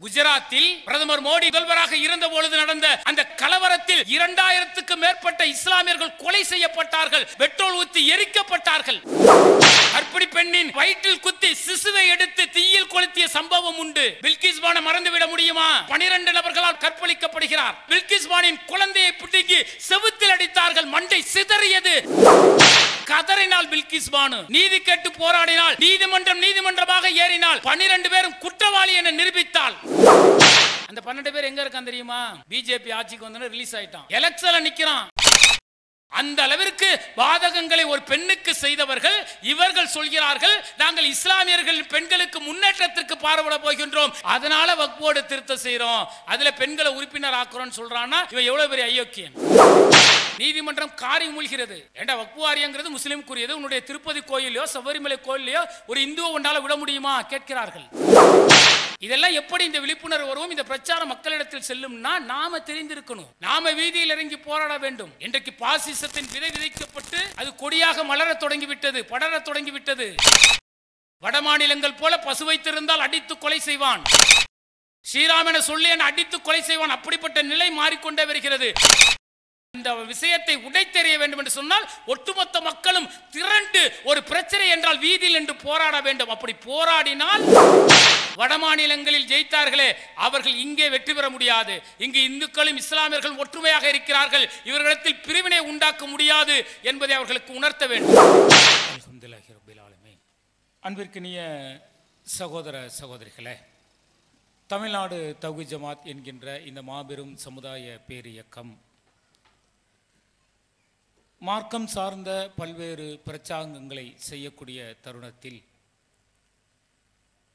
குஜராத்தில் பிரதமர் மோடி முதல்வராக இருந்த பொழுது நடந்த அந்த கலவரத்தில் 2000க்கும் மேற்பட்ட இஸ்லாமியர்கள் கொலை செய்யப்பட்டார்கள், பெட்ரோல் ஊத்தி எரிக்கப்பட்டார்கள். கர்ப்பிணி பெண்ணின் வயிற்றில் குத்தி சிசுவை எடுத்து தீயில் கொளுத்திய சம்பவம் உண்டு. பில்கிஸ் பானு மறந்துவிட முடியுமா? 12 நபர்களால் கற்பழிக்கப்படுகிறார். பில்கிஸ் பானின் குழந்தையை பிடிங்கி செவுத்தில் அடித்தார்கள், மண்டை சிதறியது. கதறினால் பில்கிஸ் பானு நீதி கேட்டு போராடினால், நீதிமன்றமாக ஏறினால் 12 பேரும் குற்றவாளி என நிரூபித்தால். அந்த 12 பேர் எங்க இருக்கான் தெரியுமா? பிஜேபி ஆட்சிக்கு வந்து ரிலீஸ் ஆயிட்டான், எலெக்ஷன்ல நிக்கிறான். அந்த அளவிற்கு பாதகங்களை ஒரு பெண்ணுக்கு செய்தவர்கள் இவர்கள் சொல்கிறார்கள், நாங்கள் இஸ்லாமியர்கள் பெண்களுக்கு முன்னேற்றத்திற்கு பாடுபட போகின்றோம், அதனால வக்ஃப் போர்டு திருத்தம் செய்யறோம், அதுல பெண்களை உறுப்பினர் ஆக்குறோம் சொல்றான்னா இவன் எவ்வளவு பெரிய அயோக்கியன். நீதிமன்றம் காரி மூழ்கிறது. ஏண்டா வக்ஃப் வாரியங்கிறது முஸ்லிம்க்குரியது, உன்னுடைய திருப்பதி கோயிலையோ சபரிமலை கோயிலையோ ஒரு இந்துவை ஒன்றால விட முடியுமா கேட்கிறார்கள். இதெல்லாம் எப்படி இந்த விழிப்புணர்வு வரும், இந்த பிரச்சாரம் மக்களிடத்தில் செல்லும்னா நாம தெரிந்திருக்கணும், நாம வீதியில் இறங்கி போராட வேண்டும். இன்றைக்கு பாசிசத்தின் விதை விதைக்கப்பட்டு அது கொடியாக மலர தொடங்கிவிட்டது, படர தொடங்கிவிட்டது. வட மாநிலங்கள் போல பசு வைத்திருந்தால் அடித்து கொலை செய்வான், ஸ்ரீராம் என சொல்லி அடித்து கொலை செய்வான். அப்படிப்பட்ட நிலை மாறிக்கொண்டே வருகிறது. இந்த விஷயத்தை உடைத்தெறிய வேண்டும் என்று சொன்னால் ஒட்டுமொத்த மக்களும் திரண்டு ஒரு பிரச்சனை என்றால் வீதியில் என்று போராட வேண்டும். அப்படி போராடினால் வட மாநிலங்களில் ஜெயித்தார்களே அவர்கள் இங்கே வெற்றி பெற முடியாது. இங்கு இந்துக்களும் இஸ்லாமியர்களும் ஒற்றுமையாக இருக்கிறார்கள், இவர்களிடத்தில் பிரிவினை உண்டாக்க முடியாது என்பதை அவர்களுக்கு உணர்த்த வேண்டும். அல்ஹம்துலில்லாஹி ரப்பில் ஆலமீன். அன்பிற்கினிய சகோதர சகோதரிகளே, தமிழ்நாடு தௌஹீத் ஜமாத் என்கின்ற இந்த மாபெரும் சமுதாய பேரியக்கம் மார்க்கம் சார்ந்த பல்வேறு பிரச்சாரங்களை செய்யக்கூடிய தருணத்தில்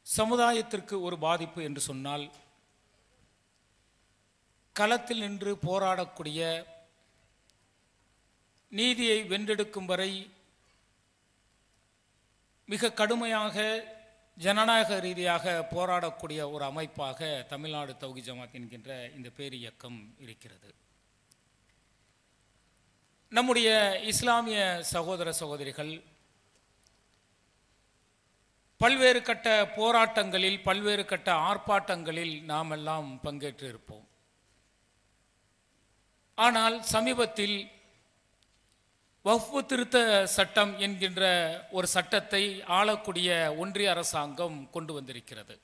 சமுதாயத்திற்கு ஒரு பாதிப்பு என்று சொன்னால் களத்தில் நின்று போராடக்கூடிய, நீதியை வென்றெடுக்கும் வரை மிக கடுமையாக ஜனநாயக ரீதியாக போராடக்கூடிய ஒரு அமைப்பாக தமிழ்நாடு தௌஹீத் ஜமாத் என்கின்ற இந்த பேரியக்கம் இருக்கிறது. நம்முடைய இஸ்லாமிய சகோதர சகோதரிகள் பல்வேறு கட்ட போராட்டங்களில் பல்வேறு கட்ட ஆர்ப்பாட்டங்களில் நாம் எல்லாம் பங்கேற்று இருப்போம். ஆனால் சமீபத்தில் வக்ஃப் திருத்த சட்டம் என்கின்ற ஒரு சட்டத்தை ஆளக்கூடிய ஒன்றிய அரசாங்கம் கொண்டு வந்திருக்கிறது.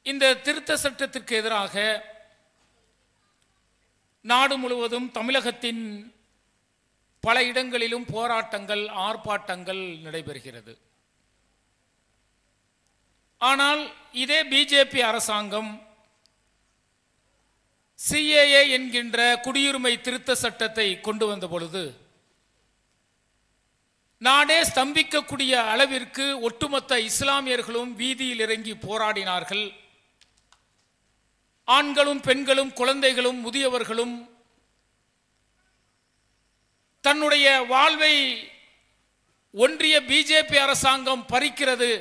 இந்த திருத்த சட்டத்திற்கு எதிராக நாடு முழுவதும் தமிழகத்தின் பல இடங்களிலும் போராட்டங்கள் ஆர்ப்பாட்டங்கள் நடைபெறுகிறது. ஆனால் இதே பிஜேபி அரசாங்கம் சிஏஏ என்கின்ற குடியுரிமை திருத்த சட்டத்தை கொண்டு வந்த பொழுது நாடே ஸ்தம்பிக்கக்கூடிய அளவிற்கு ஒட்டுமொத்த இஸ்லாமியர்களும் வீதியில் இறங்கி போராடினார்கள். ஆண்களும் பெண்களும் குழந்தைகளும் முதியவர்களும் தன்னுடைய வாழ்வை ஒன்றிய பிஜேபி அரசாங்கம் பறிக்கிறது,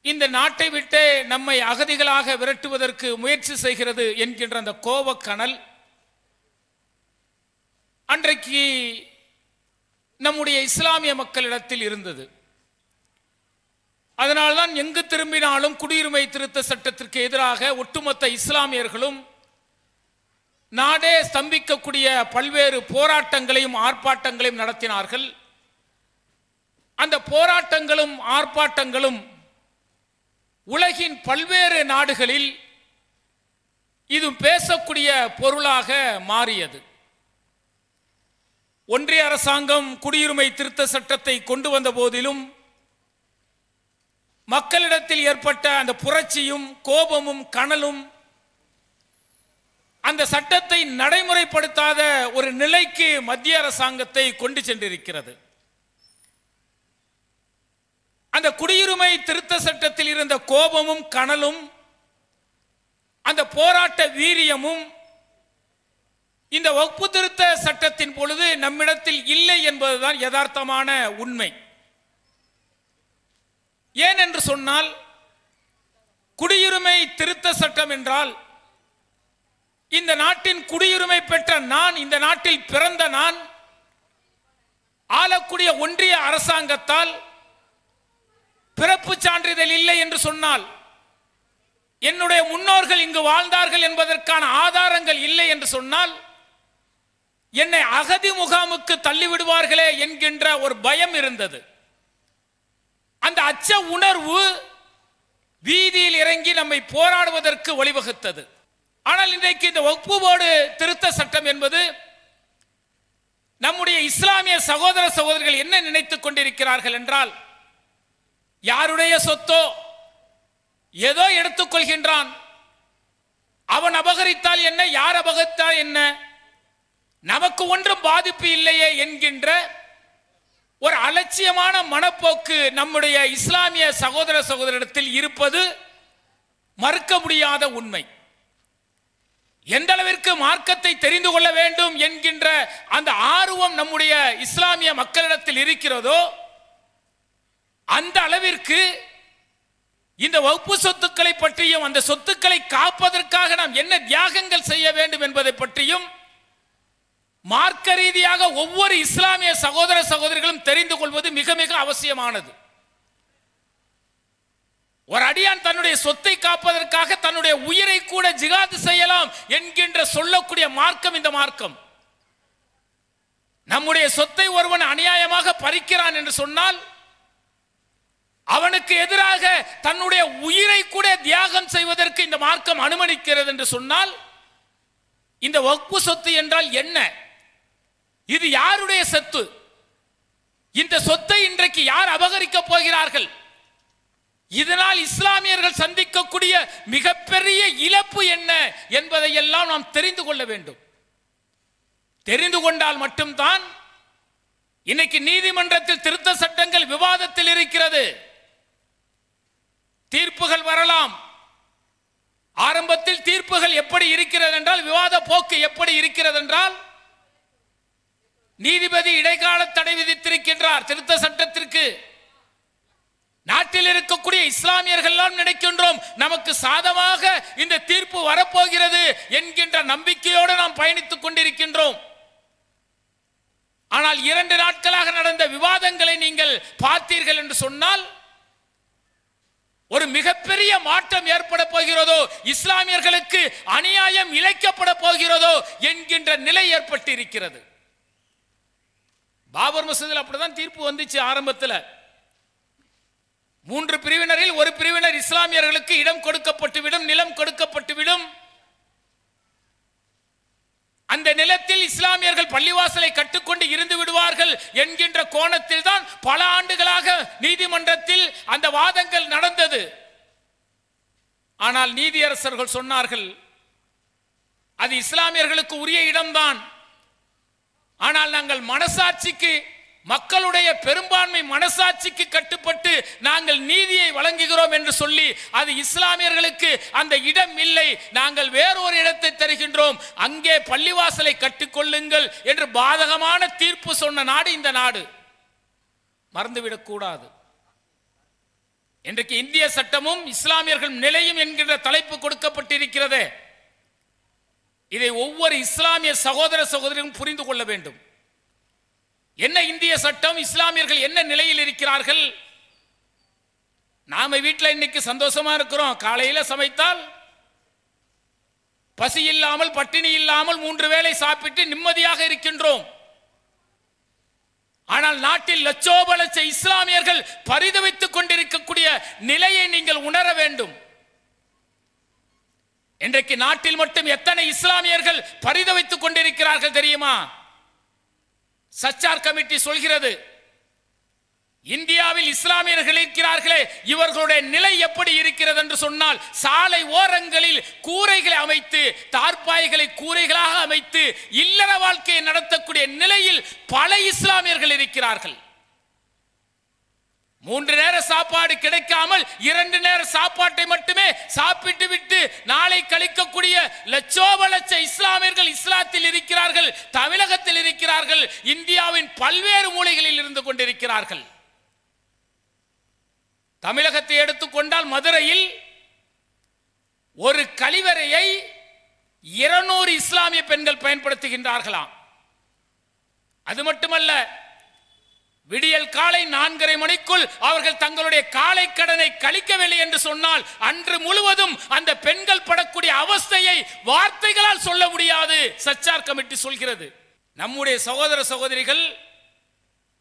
இந்த நாட்டை விட்டு நம்மை அகதிகளாக விரட்டுவதற்கு முயற்சி செய்கிறது என்கின்ற அந்த கோபக்கனல் அன்றைக்கு நம்முடைய இஸ்லாமிய மக்களிடத்தில் இருந்தது. அதனால்தான் எங்கு திரும்பினாலும் குடியுரிமை திருத்த சட்டத்திற்கு எதிராக ஒட்டுமொத்த இஸ்லாமியர்களும் நாடே ஸ்தம்பிக்கக்கூடிய பல்வேறு போராட்டங்களையும் ஆர்ப்பாட்டங்களையும் நடத்தினார்கள். அந்த போராட்டங்களும் ஆர்ப்பாட்டங்களும் உலகின் பல்வேறு நாடுகளில் இது பேசக்கூடிய பொருளாக மாறியது. ஒன்றிய அரசாங்கம் குடியுரிமை திருத்த சட்டத்தை கொண்டு வந்த போதிலும் மக்களிடத்தில் ஏற்பட்ட அந்த புரட்சியும் கோபமும் கனலும் அந்த சட்டத்தை நடைமுறைப்படுத்தாத ஒரு நிலைக்கு மத்திய அரசாங்கத்தை கொண்டு சென்றிருக்கிறது. அந்த குடியுரிமை திருத்த சட்டத்தில் இருந்த கோபமும் கனலும் அந்த போராட்ட வீரியமும் இந்த வக்ஃப் திருத்த சட்டத்தின் பொழுது நம்மிடத்தில் இல்லை என்பதுதான் யதார்த்தமான உண்மை. ஏன் என்று சொன்னால் குடியுரிமை திருத்த சட்டம் என்றால் இந்த நாட்டின் குடியுரிமை பெற்ற நான், இந்த நாட்டில் பிறந்த நான், ஆளக்கூடிய ஒன்றிய அரசாங்கத்தால் பிறப்பு சான்றிதழ் இல்லை என்று சொன்னால், என்னுடைய முன்னோர்கள் இங்கு வாழ்ந்தார்கள் என்பதற்கான ஆதாரங்கள் இல்லை என்று சொன்னால், என்னை அகதி முகாமுக்கு தள்ளிவிடுவார்களே என்கின்ற ஒரு பயம் இருந்தது. அந்த அச்ச உணர்வு வீதியில் இறங்கி நம்மை போராடுவதற்கு வழிவகுத்தது. ஆனால் இன்றைக்கு இந்த வக்ஃபு போர்டு திருத்த சட்டம் என்பது நம்முடைய இஸ்லாமிய சகோதர சகோதரிகள் என்ன நினைத்துக் கொண்டிருக்கிறார்கள் என்றால், யாருடைய சொத்தோ ஏதோ எடுத்துக்கொள்கின்றான், அவன் அபகரித்தால் என்ன, யார் அபகரித்தால் என்ன, நமக்கு ஒன்றும் பாதிப்பு இல்லையே என்கின்ற ஒரு அலட்சியமான மனப்போக்கு நம்முடைய இஸ்லாமிய சகோதர சகோதரிடத்தில் இருப்பது மறுக்க முடியாத உண்மை. எந்த அளவிற்கு மார்க்கத்தை தெரிந்து கொள்ள வேண்டும் என்கின்ற அந்த ஆர்வம் நம்முடைய இஸ்லாமிய மக்களிடத்தில் இருக்கிறதோ, அந்த அளவிற்கு இந்த வக்ஃபு சொத்துக்களை பற்றியும் அந்த சொத்துக்களை காப்பதற்காக நாம் என்ன தியாகங்கள் செய்ய வேண்டும் என்பதை பற்றியும் மார்க்க ரீதியாக ஒவ்வொரு இஸ்லாமிய சகோதர சகோதரிகளும் தெரிந்து கொள்வது மிக மிக அவசியமானது. ஒரு அடியான் தன்னுடைய சொத்தை காப்பதற்காக தன்னுடைய உயிரை கூட ஜிகாத் செய்யலாம் என்கின்ற சொல்லக்கூடிய மார்க்கம் இந்த மார்க்கம். நம்முடைய சொத்தை ஒருவன் அநியாயமாக பறிக்கிறான் என்று சொன்னால், அவனுக்கு எதிராக தன்னுடைய உயிரை கூட தியாகம் செய்வதற்கு இந்த மார்க்கம் அனுமதிக்கிறது என்று சொன்னால், இந்த வக்ஃபு சொத்து என்றால் என்ன? இது யாருடைய சொத்து? இந்த சொத்தை இன்றைக்கு யார் அபகரிக்க போகிறார்கள்? இதனால் இஸ்லாமியர்கள் சந்திக்கக்கூடிய மிகப்பெரிய இழப்பு என்ன என்பதை எல்லாம் நாம் தெரிந்து கொள்ள வேண்டும். தெரிந்து கொண்டால் மட்டும்தான் இன்னைக்கு நீதிமன்றத்தில் திருத்த சட்டங்கள் விவாதத்தில் இருக்கிறது. தீர்ப்புகள் வரலாம். ஆரம்பத்தில் தீர்ப்புகள் எப்படி இருக்கிறது என்றால், விவாத போக்கு எப்படி இருக்கிறது என்றால், நீதிபதி இடைக்கால தடை விதித்திருக்கின்றார் திருத்த சட்டத்திற்கு. நாட்டில் இருக்கக்கூடிய இஸ்லாமியர்கள் எல்லாம் நினைக்கின்றோம் நமக்கு சாதமாக இந்த தீர்ப்பு வரப்போகிறது என்கின்ற நம்பிக்கையோடு நாம் பயணித்துக் கொண்டிருக்கின்றோம். ஆனால் 2 நாட்களாக நடந்த விவாதங்களை நீங்கள் பார்த்தீர்கள் என்று சொன்னால், ஒரு மிகப்பெரிய மாற்றம் ஏற்பட போகிறதோ, இஸ்லாமியர்களுக்கு அநியாயம் இழைக்கப்பட போகிறதோ என்கின்ற நிலை ஏற்பட்டு இருக்கிறது. பாபர் மசூதியில் அப்படிதான் தீர்ப்பு வந்துச்சு. ஆரம்பத்தில் 3 பிரிவினரில் ஒரு பிரிவினர் இஸ்லாமியர்களுக்கு இடம் கொடுக்கப்பட்டுவிடும், நிலம் கொடுக்கப்பட்டுவிடும். அந்த நிலத்தில் இஸ்லாமியர்கள் பள்ளிவாசலை கட்டுக்கொண்டு இருந்து விடுவார்கள் என்கின்ற கோணத்தில் தான் பல ஆண்டுகளாக நீதிமன்றத்தில் அந்த வாதங்கள் நடந்தது. ஆனால் நீதியரசர்கள் சொன்னார்கள், அது இஸ்லாமியர்களுக்கு உரிய இடம்தான். ஆனால் நாங்கள் மனசாட்சிக்கு, மக்களுடைய பெரும்பான்மை மனசாட்சிக்கு கட்டுப்பட்டு நாங்கள் நீதியை வழங்குகிறோம் என்று சொல்லி, அது இஸ்லாமியர்களுக்கு அந்த இடம் இல்லை, நாங்கள் வேறொரு இடத்தை தருகின்றோம், அங்கே பள்ளிவாசலை கட்டிக்கொள்ளுங்கள் என்று பாதகமான தீர்ப்பு சொன்ன நாடு இந்த நாடு. மறந்துவிடக் கூடாது. இன்றைக்கு இந்திய சட்டமும் இஸ்லாமியர்கள் நிலையும் என்கின்ற தலைப்பு கொடுக்கப்பட்டிருக்கிறது. இதை ஒவ்வொரு இஸ்லாமிய சகோதர சகோதரியும் புரிந்து கொள்ள வேண்டும். என்ன இந்திய சட்டம், இஸ்லாமியர்கள் என்ன நிலையில் இருக்கிறார்கள்? நாம வீட்டில் இன்னைக்கு சந்தோஷமா இருக்கிறோம். காலையில சமைத்தால் பசி இல்லாமல் பட்டினி இல்லாமல் 3 வேளை சாப்பிட்டு நிம்மதியாக இருக்கின்றோம். ஆனால் நாட்டில் லட்சோப லட்ச இஸ்லாமியர்கள் பரிதவித்துக் கொண்டிருக்கக்கூடிய நிலையை நீங்கள் உணர வேண்டும். இன்றைக்கு நாட்டில் மட்டும் எத்தனை இஸ்லாமியர்கள் பரிதவித்துக் கொண்டிருக்கிறார்கள் தெரியுமா? சச்சார் கமிட்டி சொல்கிறது, இந்தியாவில் இஸ்லாமியர்கள் இருக்கிறார்களே, இவர்களுடைய நிலை எப்படி இருக்கிறது என்று சொன்னால், சாலை ஓரங்களில் கூரைகளை அமைத்து, தார்பாய்களை கூரைகளாக அமைத்து இல்லற வாழ்க்கையை நடத்தக்கூடிய நிலையில் பல இஸ்லாமியர்கள் இருக்கிறார்கள். 3 நேர சாப்பாடு கிடைக்காமல் 2 நேர சாப்பாட்டை மட்டுமே சாப்பிட்டு விட்டு நாளை கழிக்கக்கூடிய லட்சோப லட்ச இஸ்லாமியர்கள் இஸ்லாத்தில் இருக்கிறார்கள், தமிழகத்தில் இருக்கிறார்கள், இந்தியாவின் பல்வேறு மூலைகளில் இருந்து கொண்டிருக்கிறார்கள். தமிழகத்தை எடுத்துக்கொண்டால் மதுரையில் ஒரு கழிவறையை 200 இஸ்லாமிய பெண்கள் பயன்படுத்துகின்றார்களாம். அது மட்டுமல்ல, விடியல் காலை 4:30 மணிக்குள் அவர்கள் தங்களுடைய காலை கடனை கழிக்கவில்லை என்று சொன்னால் அன்று முழுவதும் அந்த பெண்கள் படக்கூடிய அவஸ்தையை வார்த்தைகளால் சொல்ல முடியாது. சச்சார் கமிட்டி சொல்கிறது. நம்முடைய சகோதர சகோதரிகள்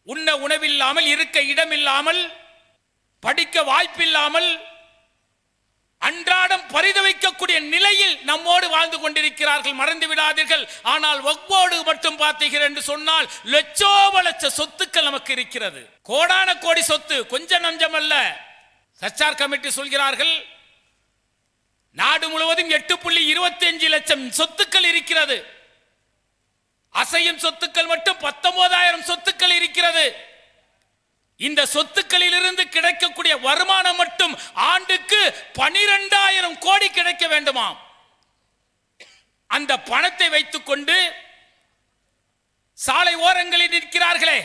உண்ண உணவில்லாமல், இருக்க இடமில்லாமல், படிக்க வாய்ப்பில்லாமல் அன்றாடம் பரிதவிக்கக்கூடிய நிலையில் நம்மோடு வாழ்ந்து கொண்டிருக்கிறார்கள். மறந்து விடாதீர்கள். ஆனால் வக்ஃபோர்டு மட்டும் பார்த்தீர்கள் என்று சொன்னால் லட்சோப லட்ச சொத்துக்கள் நமக்கு இருக்கிறது. கோடான கோடி சொத்து, கொஞ்சம் நஞ்சம் அல்ல. சச்சார் கமிட்டி சொல்கிறார்கள் நாடு முழுவதும் 8.25 லட்சம் சொத்துக்கள் இருக்கிறது. அசையும் சொத்துக்கள் மட்டும் 19,000 சொத்துக்கள் இருக்கிறது. இந்த சொத்துக்களில் இருந்து கிடைக்கக்கூடிய வருமானம் மட்டும் ஆண்டுக்கு 12,000 கோடி கிடைக்க வேண்டுமாம். அந்த பணத்தை வைத்துக் கொண்டு சாலை ஓரங்களில் நிற்கிறார்களே,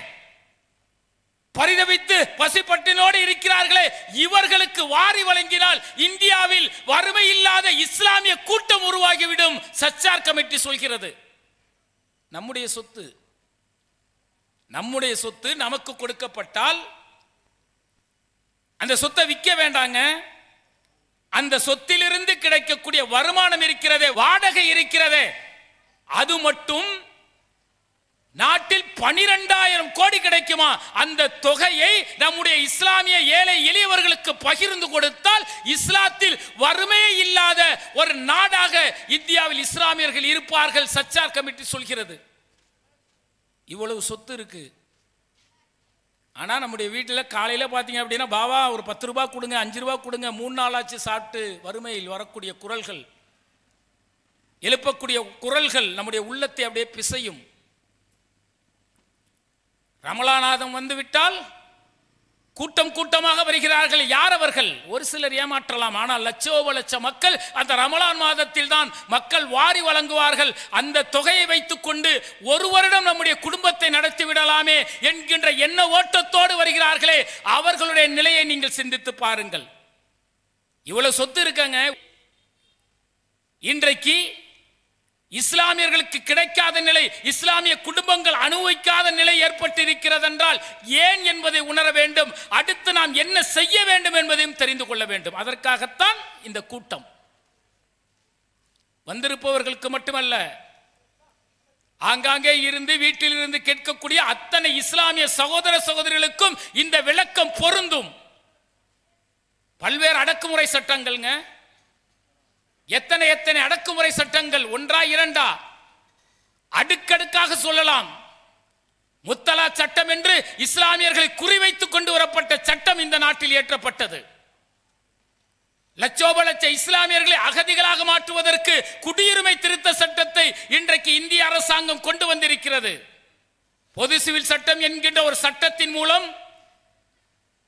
பரிதவித்து பசிப்பட்டினோடு இருக்கிறார்களே, இவர்களுக்கு வாரி வழங்கினால் இந்தியாவில் வறுமை இல்லாத இஸ்லாமிய கூட்டம் உருவாகிவிடும். சச்சார் கமிட்டி சொல்கிறது. நம்முடைய சொத்து நமக்கு கொடுக்கப்பட்டால் அந்த சொத்தை விற்க வேண்டாங்க. அந்த சொத்திலிருந்து கிடைக்கக்கூடிய வருமானம் இருக்கிறதே, வாடகை இருக்கிறதே, அது மட்டும் நாட்டில் 12,000 கோடி கிடைக்குமா? அந்த தொகையை நம்முடைய இஸ்லாமிய ஏழை எளியவர்களுக்கு பகிர்ந்து கொடுத்தால் இஸ்லாத்தில் வறுமையே இல்லாத ஒரு நாடாக இந்தியாவில் இஸ்லாமியர்கள் இருப்பார்கள். சச்சார் கமிட்டி சொல்கிறது. இவ்வளவு சொத்து இருக்கு. ஆனா நம்முடைய வீட்டில் காலையில பாத்தீங்க அப்படின்னா, பாவா ஒரு 10 ரூபாய் கொடுங்க, 5 ரூபாய் கொடுங்க, 3 நாளாச்சு சாப்பிட்டு வறுமையில் வரக்கூடிய குரல்கள், எழுப்பக்கூடிய குரல்கள் நம்முடைய உள்ளத்தை அப்படியே பிசையும். ரமலானாதம் வந்து விட்டால் கூட்டம் கூட்டமாக வருகிறார்கள். யார் அவர்கள்? ஒரு சிலர் ஏமாற்றலாம். ஆனால் லட்சோப லட்ச மக்கள் அந்த ரமலான் மாதத்தில் தான் மக்கள் வாரி வழங்குவார்கள். அந்த தொகையை வைத்துக் கொண்டு ஒரு வருடம் நம்முடைய குடும்பத்தை நடத்தி விடலாமே என்கின்ற எண்ண ஓட்டத்தோடு வருகிறார்களே, அவர்களுடைய நிலையை நீங்கள் சிந்தித்து பாருங்கள். இவ்வளவு சொத்து இருக்காங்க. இன்றைக்கு இஸ்லாமியர்களுக்கு கிடைக்காத நிலை, இஸ்லாமிய குடும்பங்கள் அனுபவிக்காத நிலை ஏற்பட்டிருக்கிறது என்றால் ஏன் என்பதை உணர வேண்டும். அடுத்து நாம் என்ன செய்ய வேண்டும் என்பதையும் தெரிந்து கொள்ள வேண்டும். அதற்காகத்தான் இந்த கூட்டம். வந்திருப்பவர்களுக்கு மட்டுமல்ல, ஆங்காங்கே இருந்து வீட்டில் இருந்து கேட்கக்கூடிய அத்தனை இஸ்லாமிய சகோதர சகோதரிகளுக்கும் இந்த விளக்கம் பொருந்தும். பல்வேறு அடக்குமுறை சட்டங்கள்ங்க. எத்தனை எத்தனை அடக்குமுறை சட்டங்கள், ஒன்றா இரண்டா, அடுக்கடுக்காக சொல்லலாம். முத்தலா சட்டம் என்று இஸ்லாமியர்களை குறிவைத்துக் கொண்டு வரப்பட்ட சட்டம் இந்த நாட்டில் இயற்றப்பட்டது. லட்சோப லட்ச இஸ்லாமியர்களை அகதிகளாக மாற்றுவதற்கு குடியுரிமை திருத்த சட்டத்தை இன்றைக்கு இந்திய அரசாங்கம் கொண்டு வந்திருக்கிறது. பொது சிவில் சட்டம் என்கின்ற ஒரு சட்டத்தின் மூலம்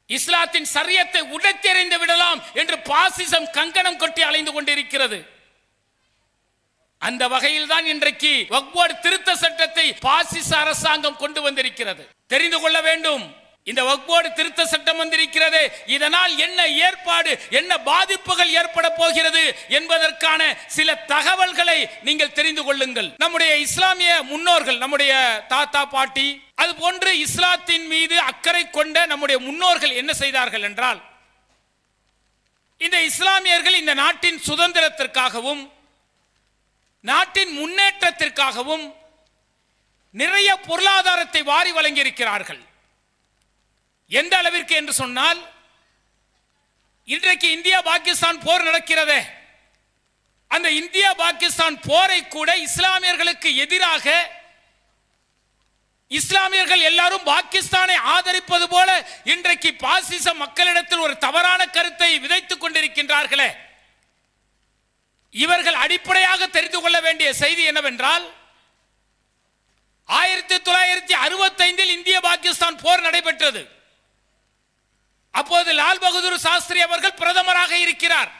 இஸ்லாத்தின் சரியத்தை உடைத்தெறிந்து விடலாம் என்று பாசிசம் கங்கணம் கொட்டி அலைந்து கொண்டிருக்கிறது. அந்த வகையில் தான் இன்றைக்கு வக்ஃப் போர்டு திருத்த சட்டத்தை பாசிச அரசாங்கம் கொண்டு வந்திருக்கிறது. தெரிந்து கொள்ள வேண்டும். இந்த வக்ஃப் போர்டு திருத்த சட்டம் வந்திருக்கிறது, இதனால் என்ன ஏற்பாடு, என்ன பாதிப்புகள் ஏற்பட போகிறது என்பதற்கான சில தகவல்களை நீங்கள் தெரிந்து கொள்ளுங்கள். நம்முடைய இஸ்லாமிய முன்னோர்கள், நம்முடைய தாத்தா பாட்டி, அது போன்று இஸ்லாத்தின் மீது அக்கறை கொண்ட நம்முடைய முன்னோர்கள் என்ன செய்தார்கள் என்றால், இந்த இஸ்லாமியர்கள் இந்த நாட்டின் சுதந்திரத்திற்காகவும் நாட்டின் முன்னேற்றத்திற்காகவும் நிறைய பொருளாதாரத்தை வாரி வழங்கியிருக்கிறார்கள். எந்த அளவிற்கு என்று சொன்னால், இன்றைக்கு இந்தியா பாகிஸ்தான் போர் நடக்கிறதே, அந்த இந்தியா பாகிஸ்தான் போரை கூட இஸ்லாமியர்களுக்கு எதிராக இஸ்லாமியர்கள் எல்லாரும் பாகிஸ்தானை ஆதரிப்பது போல இன்றைக்கு பாசிச மக்களிடத்தில் ஒரு தவறான கருத்தை விதைத்துக் கொண்டிருக்கின்றார்களே, இவர்கள் அடிப்படையாக தெரிந்து கொள்ள வேண்டிய செய்தி என்னவென்றால், 1965 இந்திய பாகிஸ்தான் போர் நடைபெற்றது. அப்போது லால் பகதூர் சாஸ்திரி அவர்கள் பிரதமராக இருக்கிறார்.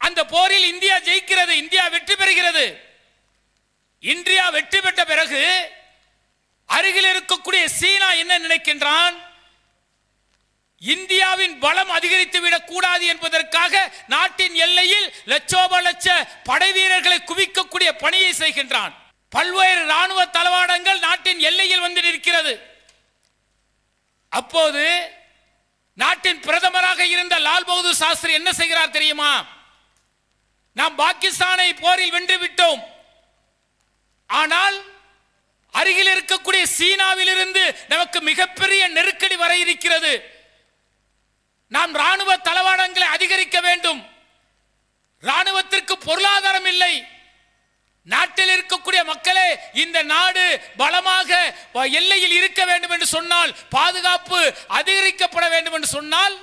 அந்த போரில் இந்தியா ஜெயிக்கிறது, இந்தியா வெற்றி பெறுகிறது. இந்தியா வெற்றி பெற்ற பிறகு அருகில் இருக்கக்கூடிய சீனா என்ன நினைக்கின்றான், இந்தியாவின் பலம் அதிகரித்து விடக் கூடாது என்பதற்காக நாட்டின் எல்லையில் லட்சோப லட்ச படை வீரர்களை குவிக்கக்கூடிய பணியை செய்கின்றான். பல்வேறு ராணுவ தளவாடங்கள் நாட்டின் எல்லையில் வந்து நிற்கிறது. அப்போது நாட்டின் பிரதமராக இருந்த லால் பகதூர் சாஸ்திரி என்ன செய்கிறார் தெரியுமா? நாம் பாகிஸ்தானை போரில் வென்று விட்டோம், ஆனால் அருகில் இருக்கக்கூடிய சீனாவில் இருந்து நமக்கு மிகப்பெரிய நெருக்கடி வர இருக்கிறது. நாம் ராணுவ தளவாடங்களை அதிகரிக்க வேண்டும். ராணுவத்திற்கு பொருளாதாரம் இல்லை. நாட்டில் இருக்கக்கூடிய மக்களே, இந்த நாடு பலமாக எல்லையில் இருக்க வேண்டும் என்று சொன்னால், பாதுகாப்பு அதிகரிக்கப்பட வேண்டும் என்று சொன்னால்,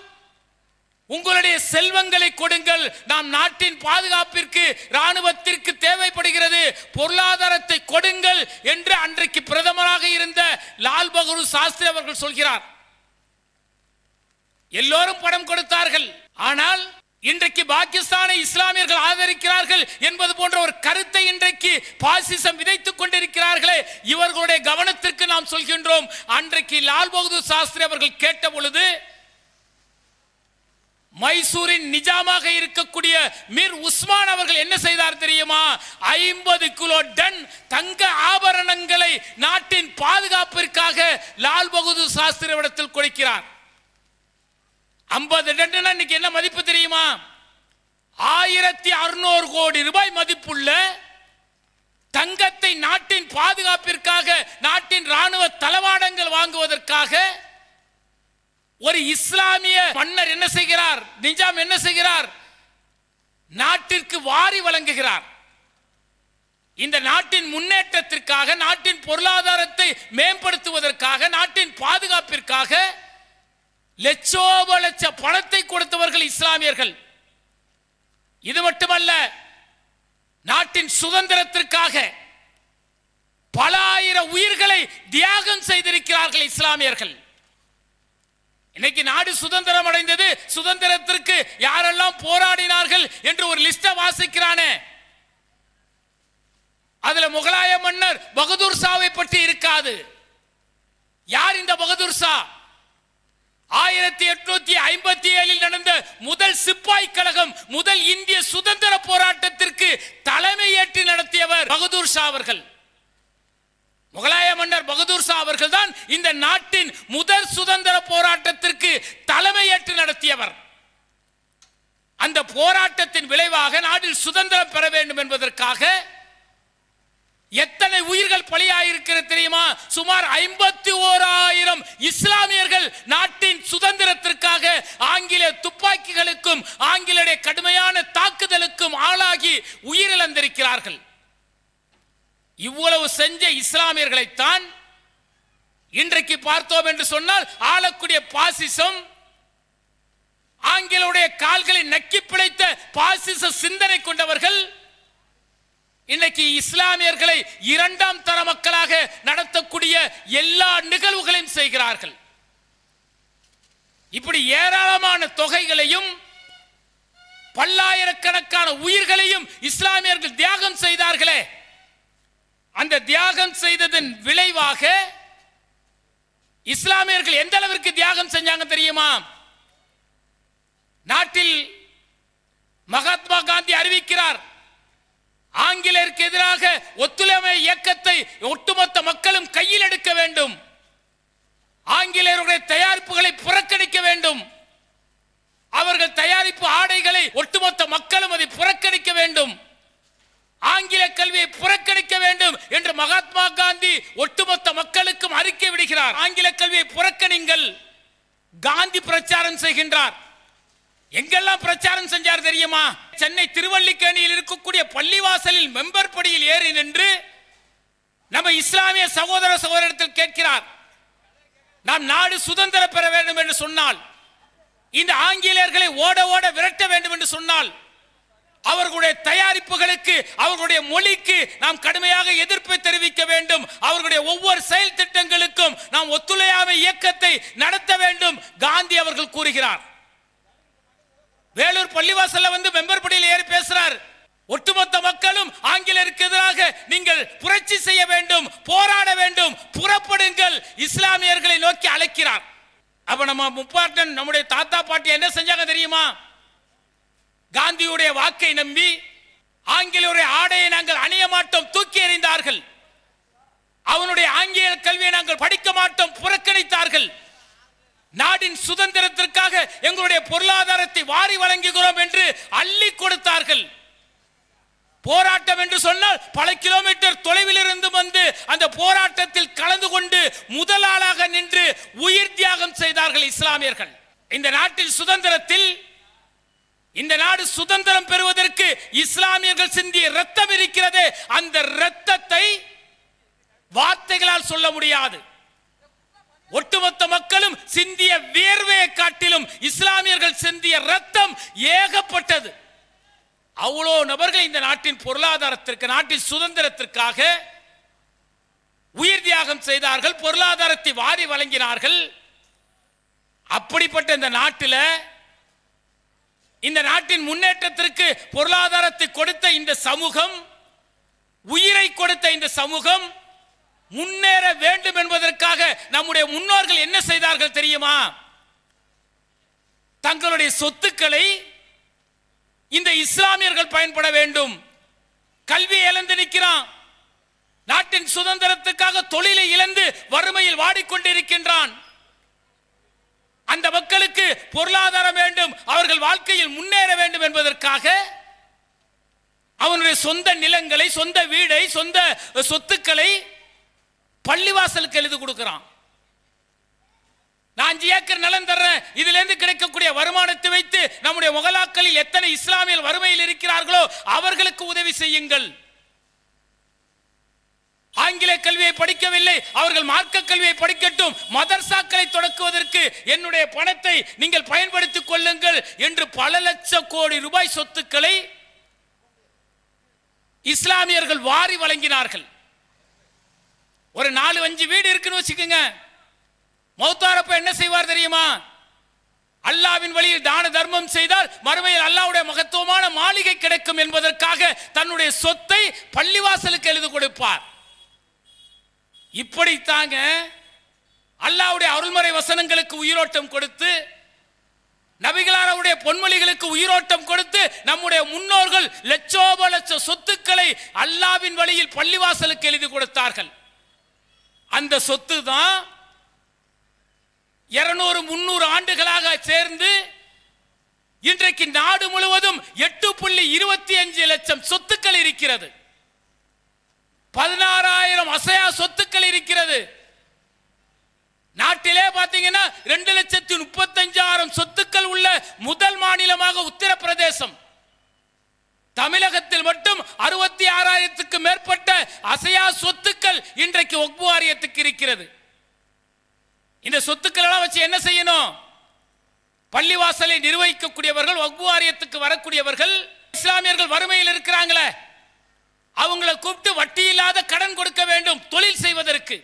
உங்களுடைய செல்வங்களை கொடுங்கள். நாம் நாட்டின் பாதுகாப்பிற்கு ராணுவத்திற்கு தேவைப்படுகிறது, பொருளாதாரத்தை கொடுங்கள் என்று அன்றைக்கு பிரதமராக இருந்த லால் பகதூர் சாஸ்திரி அவர்கள் சொல்கிறார். எல்லோரும் பணம் கொடுத்தார்கள். ஆனால் இன்றைக்கு பாகிஸ்தானை இஸ்லாமியர்கள் ஆதரிக்கிறார்கள் என்பது போன்ற ஒரு கருத்தை இன்றைக்கு பாசிசம் விதைத்துக் கொண்டிருக்கிறார்களே, இவர்களுடைய கவனத்திற்கு நாம் சொல்கின்றோம். அன்றைக்கு லால் பகதூர் சாஸ்திரி அவர்கள் கேட்ட பொழுது, மைசூரின் நிஜாமாக இருக்கக்கூடிய மீர் உஸ்மான் அவர்கள் என்ன செய்தார் தெரியுமா? 50 கிலோ டன் தங்க ஆபரணங்களை நாட்டின் பாதுகாப்பிற்காக லால் பகதூர் சாஸ்திரி இடத்தில் கொடுக்கிறார். 50 டன் இன்னைக்கு என்ன மதிப்பு தெரியுமா? 1600 கோடி ரூபாய் மதிப்புள்ள தங்கத்தை நாட்டின் பாதுகாப்பிற்காக, நாட்டின் ராணுவ தளவாடங்கள் வாங்குவதற்காக ஒரு இஸ்லாமிய மன்னர் என்ன செய்கிறார்? நிஜாம் என்ன செய்கிறார்? நாட்டிற்கு வாரி வழங்குகிறார். இந்த நாட்டின் முன்னேற்றத்திற்காக, நாட்டின் பொருளாதாரத்தை மேம்படுத்துவதற்காக, நாட்டின் பாதுகாப்பிற்காக லட்சோப லட்ச பணத்தை கொடுத்தவர்கள் இஸ்லாமியர்கள். இது மட்டுமல்ல, நாட்டின் சுதந்திரத்திற்காக பல ஆயிரம் உயிர்களை தியாகம் செய்திருக்கிறார்கள் இஸ்லாமியர்கள். இன்னைக்கு நாடு சுதந்திரம் அடைந்தது, சுதந்திரத்திற்கு யாரெல்லாம் போராடினார்கள் என்று ஒரு லிஸ்ட வாசிக்கிறானே, அதுல முகலாய மன்னர் பகதூர் ஷாவை பற்றி இருக்காது. யார் இந்த பகதூர் ஷா? 1857 நடந்த முதல் சிப்பாய் கழகம், முதல் இந்திய சுதந்திர போராட்டத்திற்கு தலைமை ஏற்று நடத்தியவர் பகதூர் ஷா அவர்கள். முகலாய மன்னர் பகதூர் ஷா அவர்கள் தான் இந்த நாட்டின் முதல் சுதந்திர போராட்டத்திற்கு தலைமை ஏற்று நடத்தியவர். அந்த போராட்டத்தின் விளைவாக நாட்டில் சுதந்திரம் பெற வேண்டும் என்பதற்காக எத்தனை உயிர்கள் பலியாயிருக்கிறது தெரியுமா? சுமார் 51,000 இஸ்லாமியர்கள் நாட்டின் சுதந்திரத்திற்காக ஆங்கில துப்பாக்கிகளுக்கும் ஆங்கிலேய கடுமையான தாக்குதலுக்கும் ஆளாகி உயிரிழந்திருக்கிறார்கள். இவ்வளவு செஞ்ச இஸ்லாமியர்களைத்தான் இன்றைக்கு பார்த்தோம் என்று சொன்னால், ஆளக்கூடிய பாசிசம், ஆங்கிலேய கால்களை நக்கி பிழைத்த பாசிச சிந்தனை கொண்டவர்கள் இன்னைக்கு இஸ்லாமியர்களை இரண்டாம் தர மக்களாக நடத்தக்கூடிய எல்லா நிகழ்வுகளையும் செய்கிறார்கள். இப்படி ஏராளமான தொகைகளையும் பல்லாயிரக்கணக்கான உயிர்களையும் இஸ்லாமியர்கள் தியாகம் செய்தார்களே, அந்த தியாகம் செய்ததன் விளைவாக இஸ்லாமியர்கள் எந்த அளவிற்கு தியாகம் செஞ்சாங்க தெரியுமா? நாட்டில் மகாத்மா காந்தி அறிவிக்கிறார், ஆங்கிலேயருக்கு எதிராக ஒத்துழைமை இயக்கத்தை ஒட்டுமொத்த மக்களும் கையில் எடுக்க வேண்டும், ஆங்கிலேயருடைய தயாரிப்புகளை புறக்கணிக்க வேண்டும், அவர்கள் தயாரிப்பு ஆடைகளை ஒட்டுமொத்த மக்களும் அதை புறக்கணிக்க வேண்டும், ஆங்கில கல்வியை புறக்கணிக்க வேண்டும் என்று மகாத்மா காந்தி ஒட்டுமொத்த மக்களுக்கும் அறிக்கை விடுகிறார். ஆங்கில கல்வியை புறக்கணிங்கள். காந்தி பிரச்சாரம் செய்கின்றார். எங்கெல்லாம் பிரச்சாரம் செஞ்சார் தெரியுமா? சென்னை திருவல்லிக்கேணியில் இருக்கக்கூடிய பள்ளிவாசலில் மெம்பர் படியில் ஏறி நின்று நம்ம இஸ்லாமிய சகோதர சகோதரத்தில் கேட்கிறார், நாம் நாடு சுதந்திரம் பெற வேண்டும் என்று சொன்னால், இந்த ஆங்கிலேயர்களை ஓட ஓட விரட்ட வேண்டும் என்று சொன்னால், அவர்களுடைய தயாரிப்புகளுக்கு, அவர்களுடைய மொழிக்கு நாம் கடுமையாக எதிர்ப்பை தெரிவிக்க வேண்டும், அவர்களுடைய ஒவ்வொரு செயல் திட்டங்களுக்கும் நாம் ஒத்துழையாமை இயக்கத்தை நடத்த வேண்டும் காந்தி அவர்கள் கூறுகிறார். வேலூர் பள்ளிவாசல்ல வந்து மெம்பர் படியில் ஏறி பேசுறார். ஒட்டுமொத்த மக்களும் ஆங்கிலேயருக்கு எதிராக நீங்கள் புரட்சி செய்ய வேண்டும், போராட வேண்டும், புறப்படுங்கள், இஸ்லாமியர்களை நோக்கி அழைக்கிறார். அப்ப நம்ம முப்பாட்டன், நம்முடைய தாத்தா பாட்டி என்ன செஞ்சாங்க தெரியுமா? காந்தியுடைய வாக்கை நம்பி ஆங்கிலேயருடைய ஆடையை நாங்கள் அணிய மாட்டோம், தூக்கி எறிந்தார்கள். அவனுடைய ஆங்கில கல்வியை நாங்கள் படிக்க மாட்டோம் புறக்கணித்தார்கள். நாடின் சுதந்திரத்திற்காக எங்களுடைய பொருளாதாரத்தை வாரி வழங்குகிறோம் என்று அள்ளி கொடுத்தார்கள். போராட்டம் என்று சொன்னால் பல கிலோமீட்டர் தொலைவில் இருந்து வந்து அந்த போராட்டத்தில் கலந்து கொண்டு முதல் ஆளாக நின்று உயிர் தியாகம் செய்தார்கள் இஸ்லாமியர்கள். இந்த நாட்டில் சுதந்திரத்தில், இந்த நாடு சுதந்திரம் பெறுவதற்கு இஸ்லாமியர்கள் சிந்திய இரத்தம் இருக்கிறது. அந்த இரத்தத்தை வார்த்தைகளால் சொல்ல முடியாது. ஒட்டுமொத்த மக்களும் சிந்திய வியர்வையை காட்டிலும் இஸ்லாமியர்கள் சிந்திய இரத்தம் ஏகப்பட்டது. அவ்வளோ நபர்கள் இந்த நாட்டின் பொருளாதாரத்திற்கு, நாட்டின் சுதந்திரத்திற்காக உயிர் தியாகம் செய்தார்கள், பொருளாதாரத்தை வாரி வழங்கினார்கள். அப்படிப்பட்ட இந்த நாட்டில், இந்த நாட்டின் முன்னேற்றத்திற்கு பொருளாதாரத்தை கொடுத்த இந்த சமூகம், உயிரை கொடுத்த இந்த சமூகம் முன்னேற வேண்டும் என்பதற்காக நம்முடைய முன்னோர்கள் என்ன செய்தார்கள் தெரியுமா? தங்களுடைய சொத்துக்களை இந்த இஸ்லாமியர்கள் பயன்பட வேண்டும். கல்வியை இழந்து நிற்கிறான், நாட்டின் சுதந்திரத்துக்காக தொழிலை இழந்து வறுமையில் வாடிக்கொண்டிருக்கின்றான். அந்த மக்களுக்கு பொருளாதாரம் வேண்டும், அவர்கள் வாழ்க்கையில் முன்னேற வேண்டும் என்பதற்காக அவனுடைய சொந்த நிலங்களை, சொந்த வீடை, சொந்த சொத்துக்களை பள்ளிவாசலுக்கு எழுதி கொடுக்கிறான். நான் 5 ஏக்கர் நிலம் தர்றேன், இதுல இருந்து கிடைக்கக்கூடிய வருமானத்தை வைத்து நம்முடைய முகலாக்களில் எத்தனை இஸ்லாமியர்கள் வறுமையில் இருக்கிறார்களோ அவர்களுக்கு உதவி செய்யுங்கள். ஆங்கில கல்வியை படிக்கவில்லை, அவர்கள் மார்க்க கல்வியை படிக்கட்டும், மதர்சாக்களை தொடக்குவதற்கு என்னுடைய பணத்தை நீங்கள் பயன்படுத்திக் கொள்ளுங்கள் என்று பல லட்சம் கோடி ரூபாய் சொத்துக்களை இஸ்லாமியர்கள் வாரி வழங்கினார்கள். ஒரு 4-5 வீடு இருக்குன்னு வச்சுக்கோங்க, மௌத்தாரப்ப என்ன செய்வார் தெரியுமா? அல்லாவின் வழியில் தான தர்மம் செய்தால் மறுமையில் அல்லாஹ்வுடைய மகத்துவமான மாளிகை கிடைக்கும் என்பதற்காக தன்னுடைய சொத்தை பள்ளிவாசலுக்கு எழுதி கொடுப்பார். இப்படித்தாங்க அல்லாஹ்வுடைய அருள்மறை வசனங்களுக்கு உயிரோட்டம் கொடுத்து, நபிகளாருடைய பொன்மொழிகளுக்கு உயிரோட்டம் கொடுத்து நம்முடைய முன்னோர்கள் லட்சோப லட்ச சொத்துக்களை அல்லாஹ்வின் வழியில் பள்ளிவாசலுக்கு எழுதி கொடுத்தார்கள். அந்த சொத்து தான் 200-300 ஆண்டுகளாக சேர்ந்து இன்றைக்கு நாடு முழுவதும் 8.25 லட்சம் சொத்துக்கள் இருக்கிறது. 16,000 அசையா சொத்துக்கள் இருக்கிறது. நாட்டிலே பாத்தீங்கன்னா 2,35,000 சொத்துக்கள் உள்ள முதல் மாநிலமாக உத்தரப்பிரதேசம். தமிழகத்தில் மட்டும் 66,000க்கு மேற்பட்ட அசையா சொத்துக்கள் இன்றைக்கு வக்ஃப் வாரியத்துக்கு இருக்கிறது. இந்த சொத்துக்கள் எல்லாம் வச்சு என்ன செய்யணும்? பள்ளிவாசலை நிர்வகிக்கக்கூடியவர்கள், வக்ஃப் வாரியத்துக்கு வரக்கூடியவர்கள், இஸ்லாமியர்கள் வறுமையில் இருக்கிறாங்களே அவங்களை கூப்பிட்டு வட்டி இல்லாத கடன் கொடுக்க வேண்டும் தொழில் செய்வதற்கு.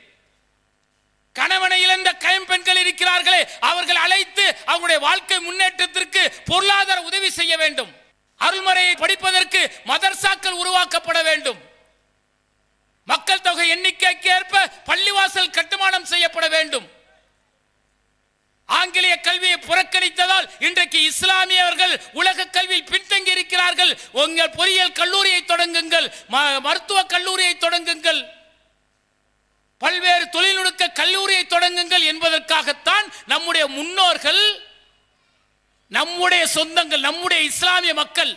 கணவனை இழந்த கைம்பெண்கள் இருக்கிறார்களே அவர்கள் அழைத்து அவங்களுடைய வாழ்க்கை முன்னேற்றத்திற்கு பொருளாதார உதவி செய்ய வேண்டும். அருள்மறையை படிப்பதற்கு மதர்சாக்கள் உருவாக்கப்பட வேண்டும். மக்கள் தொகை எண்ணிக்கைக்கு ஏற்ப பள்ளிவாசல் கட்டுமானம் செய்யப்பட வேண்டும். ஆங்கிலேய கல்வியை புறக்கணித்ததால் இன்றைக்கு இஸ்லாமியர்கள் உலக கல்வியில் பின்தங்கி இருக்கிறார்கள். உங்கள் பொறியியல் கல்லூரியை தொடங்குங்கள், மருத்துவ கல்லூரியை தொடங்குங்கள், பல்வேறு தொழில்நுட்ப கல்லூரியை தொடங்குங்கள் என்பதற்காகத்தான் நம்முடைய முன்னோர்கள், நம்முடைய சொந்தங்கள், நம்முடைய இஸ்லாமிய மக்கள்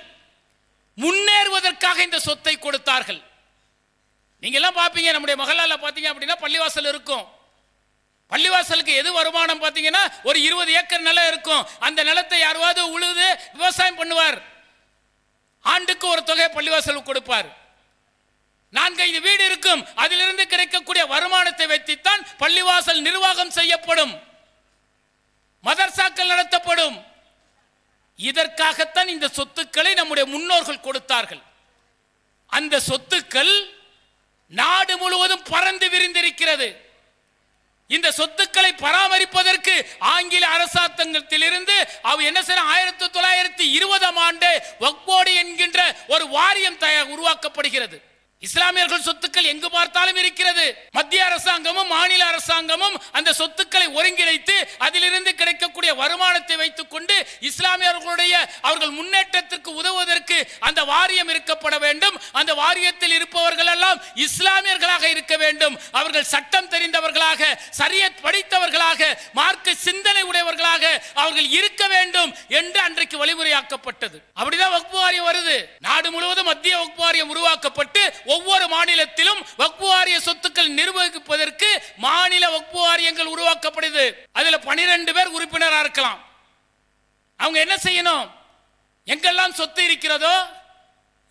முன்னேறுவதற்காக இந்த சொத்தை கொடுத்தார்கள். நீங்க எல்லாம் பாப்பீங்க, நம்முடைய மஹல்லால பாத்தீங்க அப்படின்னா பள்ளிவாசல் இருக்கும். பள்ளிவாசலுக்கு எது வருமானம் பாத்தீங்கன்னா ஒரு 20 ஏக்கர் நிலம் இருக்கும். அந்த நிலத்தை யாராவது உழுது விவசாயம் பண்ணுவார். ஆண்டுக்கு ஒரு தொகை பள்ளிவாசலுக்கு கொடுப்பார். 4-5 வீடு இருக்கும். அதிலிருந்து கிடைக்கக்கூடிய வருமானத்தை வைத்துத்தான் பள்ளிவாசல் நிர்வாகம் செய்யப்படும், மதர்சாக்கள் நடத்தப்படும். இதற்காகத்தான் இந்த சொத்துக்களை நம்முடைய முன்னோர்கள் கொடுத்தார்கள். அந்த சொத்துக்கள் நாடு முழுவதும் பறந்து விரிந்திருக்கிறது. இந்த சொத்துக்களை பராமரிப்பதற்கு ஆங்கில அரசாங்கத்திலிருந்து அவர் என்ன செய்ய 1920ஆம் ஆண்டு வக்ஃப் போர்டு என்கின்ற ஒரு வாரியம் உருவாக்கப்படுகிறது. இஸ்லாமியர்கள் சொத்துக்கள் எங்கு பார்த்தாலும் இருக்கிறது. மத்திய அரசாங்கமும் மாநில அரசாங்கமும் அந்த சொத்துக்களை ஒருங்கிணைத்து அதிலிருந்து கிடைக்கக்கூடிய வருமானத்தை வைத்துக் கொண்டு இஸ்லாமியர்களுடைய அவர்கள் முன்னேற்றத்திற்கு உதவுவதற்கு அந்த வாரியம் இருக்கப்பட வேண்டும். அந்த வாரியத்தில் இருப்பவர்கள் எல்லாம் இஸ்லாமியர்களாக இருக்க வேண்டும். அவர்கள் சட்டம் தெரிந்தவர்களாக, ஷரியத் படித்தவர்களாக, மார்க்க சிந்தனை உடையவர்களாக அவர்கள் இருக்க வேண்டும் என்று அன்றைக்கு வழிமுறையாக்கப்பட்டது. அப்படிதான் வக்ஃப் வாரியம் வருது. நாடு முழுவதும் மத்திய வக்ஃப் வாரியம் உருவாக்கப்பட்டு ஒவ்வொரு மாநிலத்திலும் வக்ஃப் வாரிய சொத்துக்கள் நிர்வகிப்பதற்கு மாநில வக்ஃப் வாரியங்கள் உருவாக்கப்படுது. அதுல 12 பேர் உறுப்பினராக இருக்கலாம். அவங்க என்ன செய்யணும்? எங்கெல்லாம் சொத்து இருக்கிறதோ,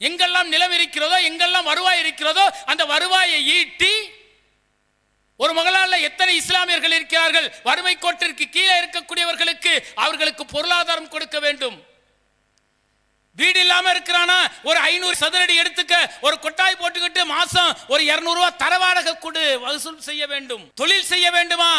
எங்கெல்லாம் நிலம் இருக்கிறதோ, எங்கெல்லாம் வருவாய் இருக்கிறதோ அந்த வருவாயை ஈட்டி ஒரு மகளால எத்தனை இஸ்லாமியர்கள் இருக்கிறார்கள், வறுமை கோட்டிற்கு கீழே இருக்கக்கூடியவர்களுக்கு அவர்களுக்கு பொருளாதாரம் கொடுக்க வேண்டும். வீடு இல்லாம இருக்கிறானா ஒரு 500 சதுரடி எடுத்துக்க, ஒரு கொட்டாய் போட்டுக்கிட்டு மாசம் ஒரு 200 ரூபாய் தரவாடகை கொடு வசூல் செய்ய வேண்டும். தொழில் செய்ய வேண்டுமா?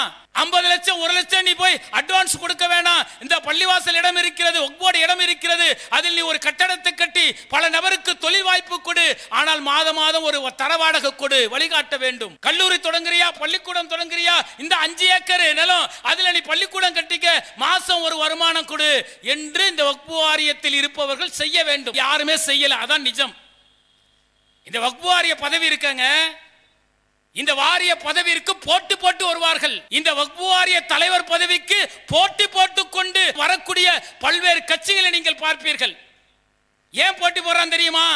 50 லட்சம் 1 லட்சம் நீ போய் அட்வான்ஸ் கொடுக்க வேணாம். இந்த பள்ளிவாசல் இடம் இருக்கிறது, ஒவ்வொரு இடம் இருக்கிறது, அதில் நீ ஒரு கட்டடத்தை கட்டி பல நபருக்கு தொழில் வாய்ப்பு கொடு, ஆனால் மாதம் மாதம் ஒரு தரவாடகை கொடு, வழிகாட்ட வேண்டும். கல்லூரி தொடங்குறியா, பள்ளிக்கூடம் தொடங்குறியா, இந்த 5 ஏக்கர் நிலம் அதுல நீ பள்ளிக்கூடம் கட்டிக்க, மாசம் ஒரு வருமானம் கொடு என்று இந்த வக்ஃப் வாரியத்தில் இருப்பவர்கள் செய்ய வேண்டும். யாருமே செய்யல, அதான் நிஜம். இந்த வக்ஃப் வாரிய பதவி இருக்காங்க, இந்த வாரிய பதவிக்கு போட்டி போட்டு வருவார்கள். இந்த வக்ஃப் வாரிய தலைவர் பதவிக்கு போட்டி போட்டுக் கொண்டு வரக்கூடிய பல்வேறு கட்சிகளை நீங்கள் பார்ப்பீர்கள். ஏன் போட்டி போடுறான் தெரியுமா?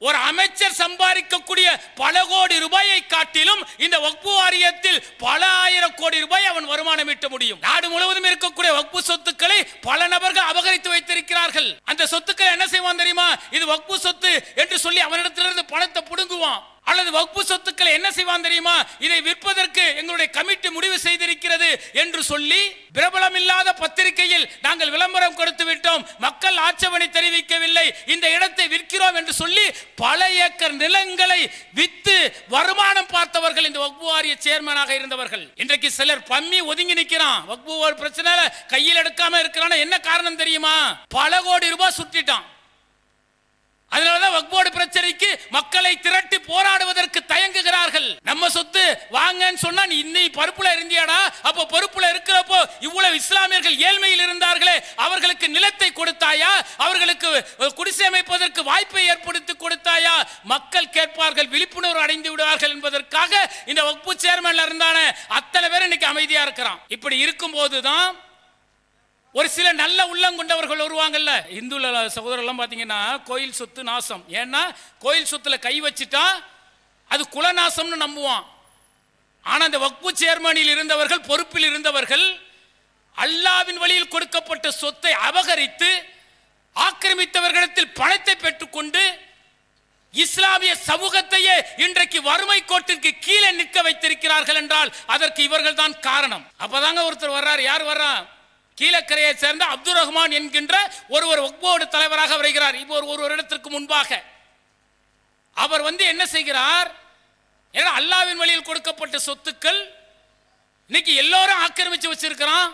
ஒரு அமைச்சர் சம்பாதிக்கக்கூடிய பல கோடி ரூபாயை காட்டிலும் இந்த வக்ஃப் வாரியத்தில் பல ஆயிரம் கோடி ரூபாய் அவன் வருமானம் ஈட்ட முடியும். நாடு முழுவதும் இருக்கக்கூடிய வக்ஃப் சொத்துக்களை பல நபர்கள் அபகரித்து வைத்திருக்கிறார்கள். அந்த சொத்துக்களை என்ன செய்வான் தெரியுமா? இது வக்ஃப் சொத்து என்று சொல்லி அவனிடத்திலிருந்து பணத்தை புடுங்குவான். அல்லது வக்ஃப் சொத்துக்களை என்ன செய்வான் தெரியுமா? இதை விற்பதற்கு எங்களுடைய கமிட்டி முடிவு செய்திருக்கிறது என்று சொல்லி பிரபலம் இல்லாத பத்திரிகையில் நாங்கள் விளம்பரம் கொடுத்து விட்டோம், மக்கள் ஆட்சேபனை தெரிவிக்கவில்லை, இந்த இடத்தை விற்கிறோம் என்று சொல்லி பல ஏக்கர் நிலங்களை வித்து வருமானம் பார்த்தவர்கள் இந்த வக்ஃப் வாரிய சேர்மனாக இருந்தவர்கள். இன்றைக்கு சிலர் பம்மி ஒதுங்கி நிற்கிறான், வக்ஃப் பிரச்சனை கையில் எடுக்காம இருக்கிறான். என்ன காரணம் தெரியுமா? பல கோடி ரூபாய் சுட்டிட்டான். அதனாலதான் வக்ஃப் போர்டு பிரச்சனைக்கு மக்களை திரட்டி போராடுவதற்கு தயங்குகிறார்கள். நம்ம சொத்து வாங்கன்னு சொன்னா நீ இன்னைக்கு பருப்புல இருந்தியாடா, அப்ப பருப்புல இருக்கிறப்போ இவ்வளவு இஸ்லாமியர்கள் ஏழ்மையில் இருந்தார்களே, அவர்களுக்கு நிலத்தை கொடுத்தாயா, அவர்களுக்கு குடிசை அமைப்பதற்கு வாய்ப்பை ஏற்படுத்தி கொடுத்தாயா? மக்கள் கேட்பார்கள், விழிப்புணர்வு அடைந்து விடுவார்கள் என்பதற்காக இந்த வக்ஃப் சேர்மன்ல இருந்தானே அத்தனை பேர் இன்னைக்கு அமைதியா இருக்கிறான். இப்படி இருக்கும் போதுதான் ஒரு சில நல்ல உள்ளம் கொண்டவர்கள் வருவாங்கல்ல. இந்து சகோதரர்லாம் பார்த்தீங்கன்னா கோயில் சொத்து நாசம், ஏன்னா கோயில் சொத்துல கை வச்சுட்டா அது குலநாசம்னு நம்புவான். ஆனால் அந்த வக்ஃப் சேர்மனில் இருந்தவர்கள், பொறுப்பில் இருந்தவர்கள் அல்லாஹ்வின் வழியில் கொடுக்கப்பட்ட சொத்தை அபகரித்து ஆக்கிரமித்தவர்களிடத்தில் பணத்தை பெற்றுக்கொண்டு இஸ்லாமிய சமூகத்தையே இன்றைக்கு வறுமை கோட்டிற்கு கீழே நிற்க வைத்திருக்கிறார்கள் என்றால் அதற்கு இவர்கள் தான் காரணம். அப்பதாங்க ஒருத்தர் வர்றார். யார் வர்றா? கீழக்கரையை சேர்ந்த அப்துல் ரஹ்மான் என்கின்ற ஒருவர் வக்ஃப் போர்டு தலைவராக வருகிறார். இப்போ ஒரு இடத்திற்கு முன்பாக அவர் என்ன செய்கிறார்? ஏன்னா அல்லாஹ்வின் வழியில் கொடுக்கப்பட்ட சொத்துக்கள் இன்னைக்கு எல்லோரும் ஆக்கிரமிச்சு வச்சிருக்கிறான்.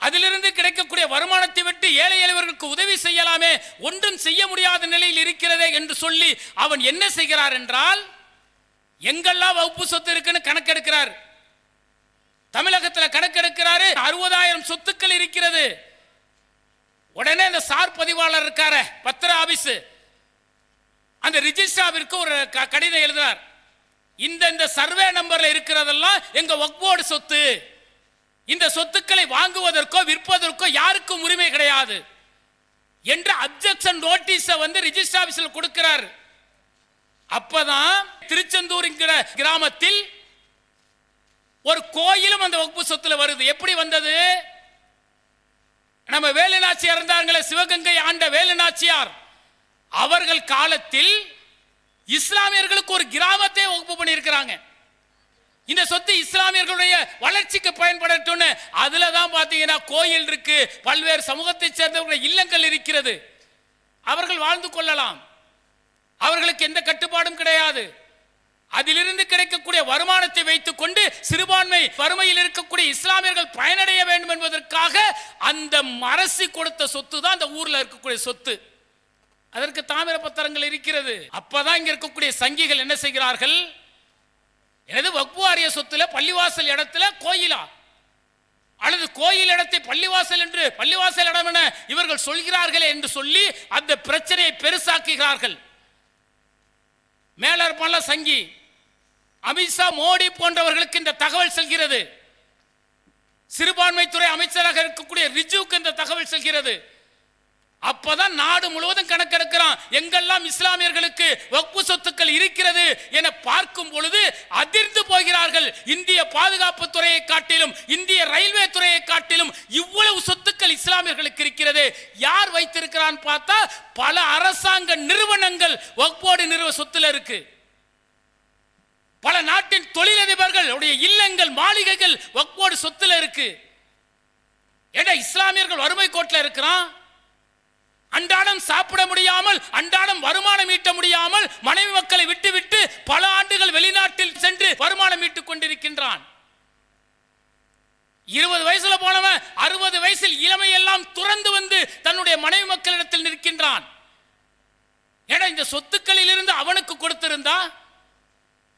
அதிலிருந்து கிடைக்கக்கூடிய வருமானத்தை விட்டு ஏழை எளியவர்களுக்கு உதவி செய்யலாமே, ஒன்றும் செய்ய முடியாத நிலையில் இருக்கிறதே என்று சொல்லி அவன் என்ன செய்கிறார் என்றால், எங்கெல்லாம் வகுப்பு சொத்து இருக்குன்னு கணக்கெடுக்கிறார். தமிழகத்தில் கணக்கெடுக்கிறாரு, 60,000 சொத்துக்கள் இருக்கிறது. உடனே அந்த சார் பதிவாளர் இருக்காரு, பத்திர ஆபீஸ், அந்த ரிஜிஸ்ட்ராவிற்கு ஒரு கடிதம் எழுதுறார். இந்த சர்வே நம்பர்ல இருக்கிறதெல்லாம் எங்க வக்ஃப் போர்டு சொத்து, இந்த சொத்துக்களை வாங்குவதற்கோ விற்பதற்கோ யாருக்கும் உரிமை கிடையாது என்று அப்ஜெக்ஷன் நோட்டீஸ் ரிஜிஸ்டர் ஆபீஸில் கொடுக்கிறார். அப்பதான் திருச்செந்தூர் கிராமத்தில் ஒரு கோயிலும் அந்த வக்ஃப் சொத்துல வருது. எப்படி வந்தது? நம்ம வேலுநாச்சியார் இருந்தாங்களே, சிவகங்கை ஆண்ட வேலுநாச்சியார், அவர்கள் காலத்தில் இஸ்லாமியர்களுக்கு ஒரு கிராமத்தை வக்ஃப் பண்ணி இருக்கிறாங்க. இந்த சொத்து இஸ்லாமியர்களுடைய வளர்ச்சிக்கு பயன்படட்டும். அதுல தான் பாத்தீங்கன்னா கோயில் இருக்கு, பல்வேறு சமூகத்தை சேர்ந்தவர்கள் இல்லங்கள் இருக்கிறது. அவர்கள் வாழ்ந்து கொள்ளலாம், அவர்களுக்கு எந்த கட்டுப்பாடும் கிடையாது. அதிலிருந்து கிடைக்கக்கூடிய வருமானத்தை வைத்துக் கொண்டு சிறுபான்மை வறுமையில் இருக்கக்கூடிய இஸ்லாமியர்கள் பயனடைய வேண்டும் என்பதற்காக அந்த அரசு கொடுத்த சொத்து தான் அந்த ஊர்ல இருக்கக்கூடிய சொத்து. அதற்கு தாமிர பத்திரங்கள் இருக்கிறது. அப்பதான் இங்க இருக்கக்கூடிய சங்கிகள் என்ன செய்கிறார்கள், எனது வக்ஃப் வாரிய சொத்துல பள்ளிவாசல் இடத்துல கோயிலா அல்லது கோயில் இடத்தை பள்ளிவாசல் என்று பள்ளிவாசல் இடம் என இவர்கள் சொல்கிறார்களே என்று சொல்லி அந்த பிரச்சனையை பெருசாக்குகிறார்கள். மேலர் பல சங்கி அமித்ஷா மோடி போன்றவர்களுக்கு இந்த தகவல் செல்கிறது. சிறுபான்மைத்துறை அமைச்சராக இருக்கக்கூடிய ரிஜுவுக்கு இந்த தகவல் செல்கிறது. அப்பதான் நாடு முழுவதும் கணக்கெடுக்கிறான், எங்கெல்லாம் இஸ்லாமியர்களுக்கு வக்ஃப் சொத்துக்கள் இருக்கிறது என பார்க்கும் பொழுது அதிர்ந்து போகிறார்கள். இந்திய பாதுகாப்பு துறையை காட்டிலும் இந்திய ரயில்வே துறையை காட்டிலும் இவ்வளவு சொத்துக்கள் இஸ்லாமியர்களுக்கு இருக்கிறது. யார் வைத்திருக்கிறான் பார்த்தா பல அரசாங்க நிறுவனங்கள் வக்ஃப் போர்டு நிறுவ சொத்துல இருக்கு. பல நாட்டின் தொழிலதிபர்கள் இல்லங்கள் மாளிகைகள் வக்ஃப் போர்டு சொத்துல இருக்கு. ஏன்னா இஸ்லாமியர்கள் வறுமை கோட்டில் இருக்கிறான், அன்றாடம் சாப்பிட முடியாமல் அன்றாடம் வருமானம் ஈட்ட முடியாமல் மனைவி மக்களை விட்டு விட்டு பல ஆண்டுகள் வெளிநாட்டில் சென்று வருமானம் ஈட்டுக் கொண்டிருக்கின்றான். 20 வயசுல போனவன் 60 வயசில் இளமை எல்லாம் துறந்து வந்து தன்னுடைய மனைவி மக்களிடத்தில் நிற்கின்றான். ஏன்னா இந்த சொத்துக்களில் இருந்து அவனுக்கு கொடுத்திருந்தா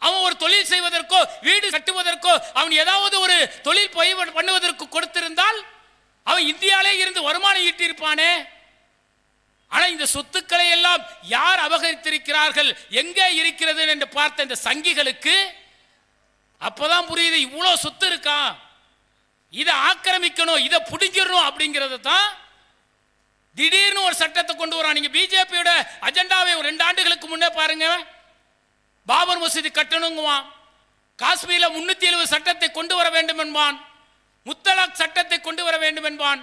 அவன் ஒரு தொழில் செய்வதற்கோ வீடு கட்டுவதற்கோ அவன் ஏதாவது ஒரு தொழில் பண்ணுவதற்கு கொடுத்திருந்தால் அவன் இந்தியாவிலே இருந்து வருமானம் ஈட்டியிருப்பானே. ஆனா இந்த சொத்துக்களை எல்லாம் யார் அபகரித்திருக்கிறார்கள், எங்கே இருக்கிறது என்று பார்த்த இந்த சங்கிகளுக்கு அப்பதான் புரியுது, இவ்வளவு சொத்து இருக்கா, இதை ஆக்கிரமிக்கணும், இதை புடிஞ்சிடணும் அப்படிங்கிறது தான். திடீர்னு ஒரு சட்டத்தை கொண்டு வரான். நீங்க பிஜேபியோட அஜெண்டாவை 2 ஆண்டுகளுக்கு முன்னே பாருங்க. பாபர் மசூதி கட்டணுங்குவான், காஷ்மீரில் 370 சட்டத்தை கொண்டு வர வேண்டும் என்பான், முத்தலாக் சட்டத்தை கொண்டு வர வேண்டும் என்பான்,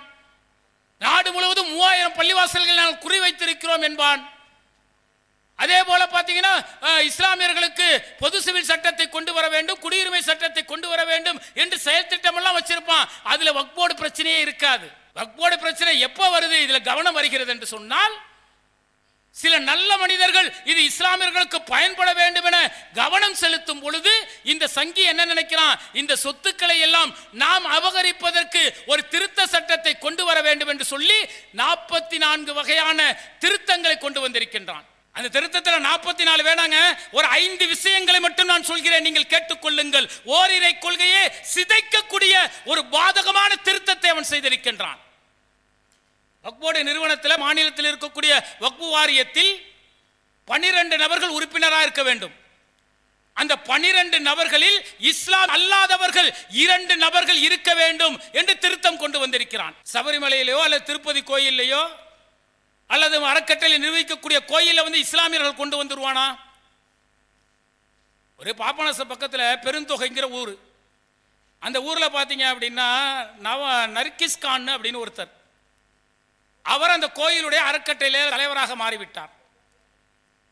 நாடு முழுவதும் 3000 பள்ளிவாசல்கள் நாங்கள் குறி வைத்திருக்கிறோம் என்பான். அதே போல பாத்தீங்கன்னா இஸ்லாமியர்களுக்கு பொது சிவில் சட்டத்தை கொண்டு வர வேண்டும், குடியுரிமை சட்டத்தை கொண்டு வர வேண்டும் என்று செயல் திட்டம் எல்லாம் வச்சிருப்பான். அதுல வக்ஃப் போர்டு பிரச்சனையே இருக்காது. வக்ஃப் போர்டு பிரச்சனை எப்ப வருது, இதுல கவனம் வருகிறது என்று சொன்னால் சில நல்ல மனிதர்கள் இது இஸ்லாமியர்களுக்கு பயன்பட வேண்டும் என கவனம் செலுத்தும் பொழுது இந்த சங்கி என்ன நினைக்கிறான், இந்த சொத்துக்களை எல்லாம் நாம் அபகரிப்பதற்கு ஒரு திருத்த சட்டத்தை கொண்டு வர வேண்டும் என்று சொல்லி 44 வகையான திருத்தங்களை கொண்டு வந்திருக்கின்றான். அந்த திருத்தத்தில் 44 வேணாங்க, ஒரு 5 விஷயங்களை மட்டும் நான் சொல்கிறேன், நீங்கள் கேட்டுக்கொள்ளுங்கள். ஓரிரை கொள்கையை சிதைக்கக்கூடிய ஒரு பாதகமான திருத்தத்தை அவன் செய்திருக்கின்றான். வக்ஃப் போர்டு நிறுவனத்தில் மாநிலத்தில் இருக்கக்கூடிய வக்ஃப் வாரியத்தில் 12 நபர்கள் உறுப்பினராக இருக்க வேண்டும். அந்த 12 நபர்களில் இஸ்லாம் அல்லாதவர்கள் 2 நபர்கள் இருக்க வேண்டும் என்று திருத்தம் கொண்டு வந்திருக்கிறான். சபரிமலையிலேயோ அல்லது திருப்பதி கோயிலையோ அல்லது அறக்கட்டளை நிர்வகிக்கக்கூடிய கோயிலில் வந்து இஸ்லாமியர்கள் கொண்டு வந்துருவானா? ஒரு பாபநாச பக்கத்தில் பெருந்தொகைங்கிற ஊர், அந்த ஊரில் பார்த்தீங்க அப்படின்னா நர்கிஸ் கான் அப்படின்னு ஒருத்தர், அவர் அந்த கோயிலுடைய அறக்கட்டளையிலே தலைவராக மாறிவிட்டார்.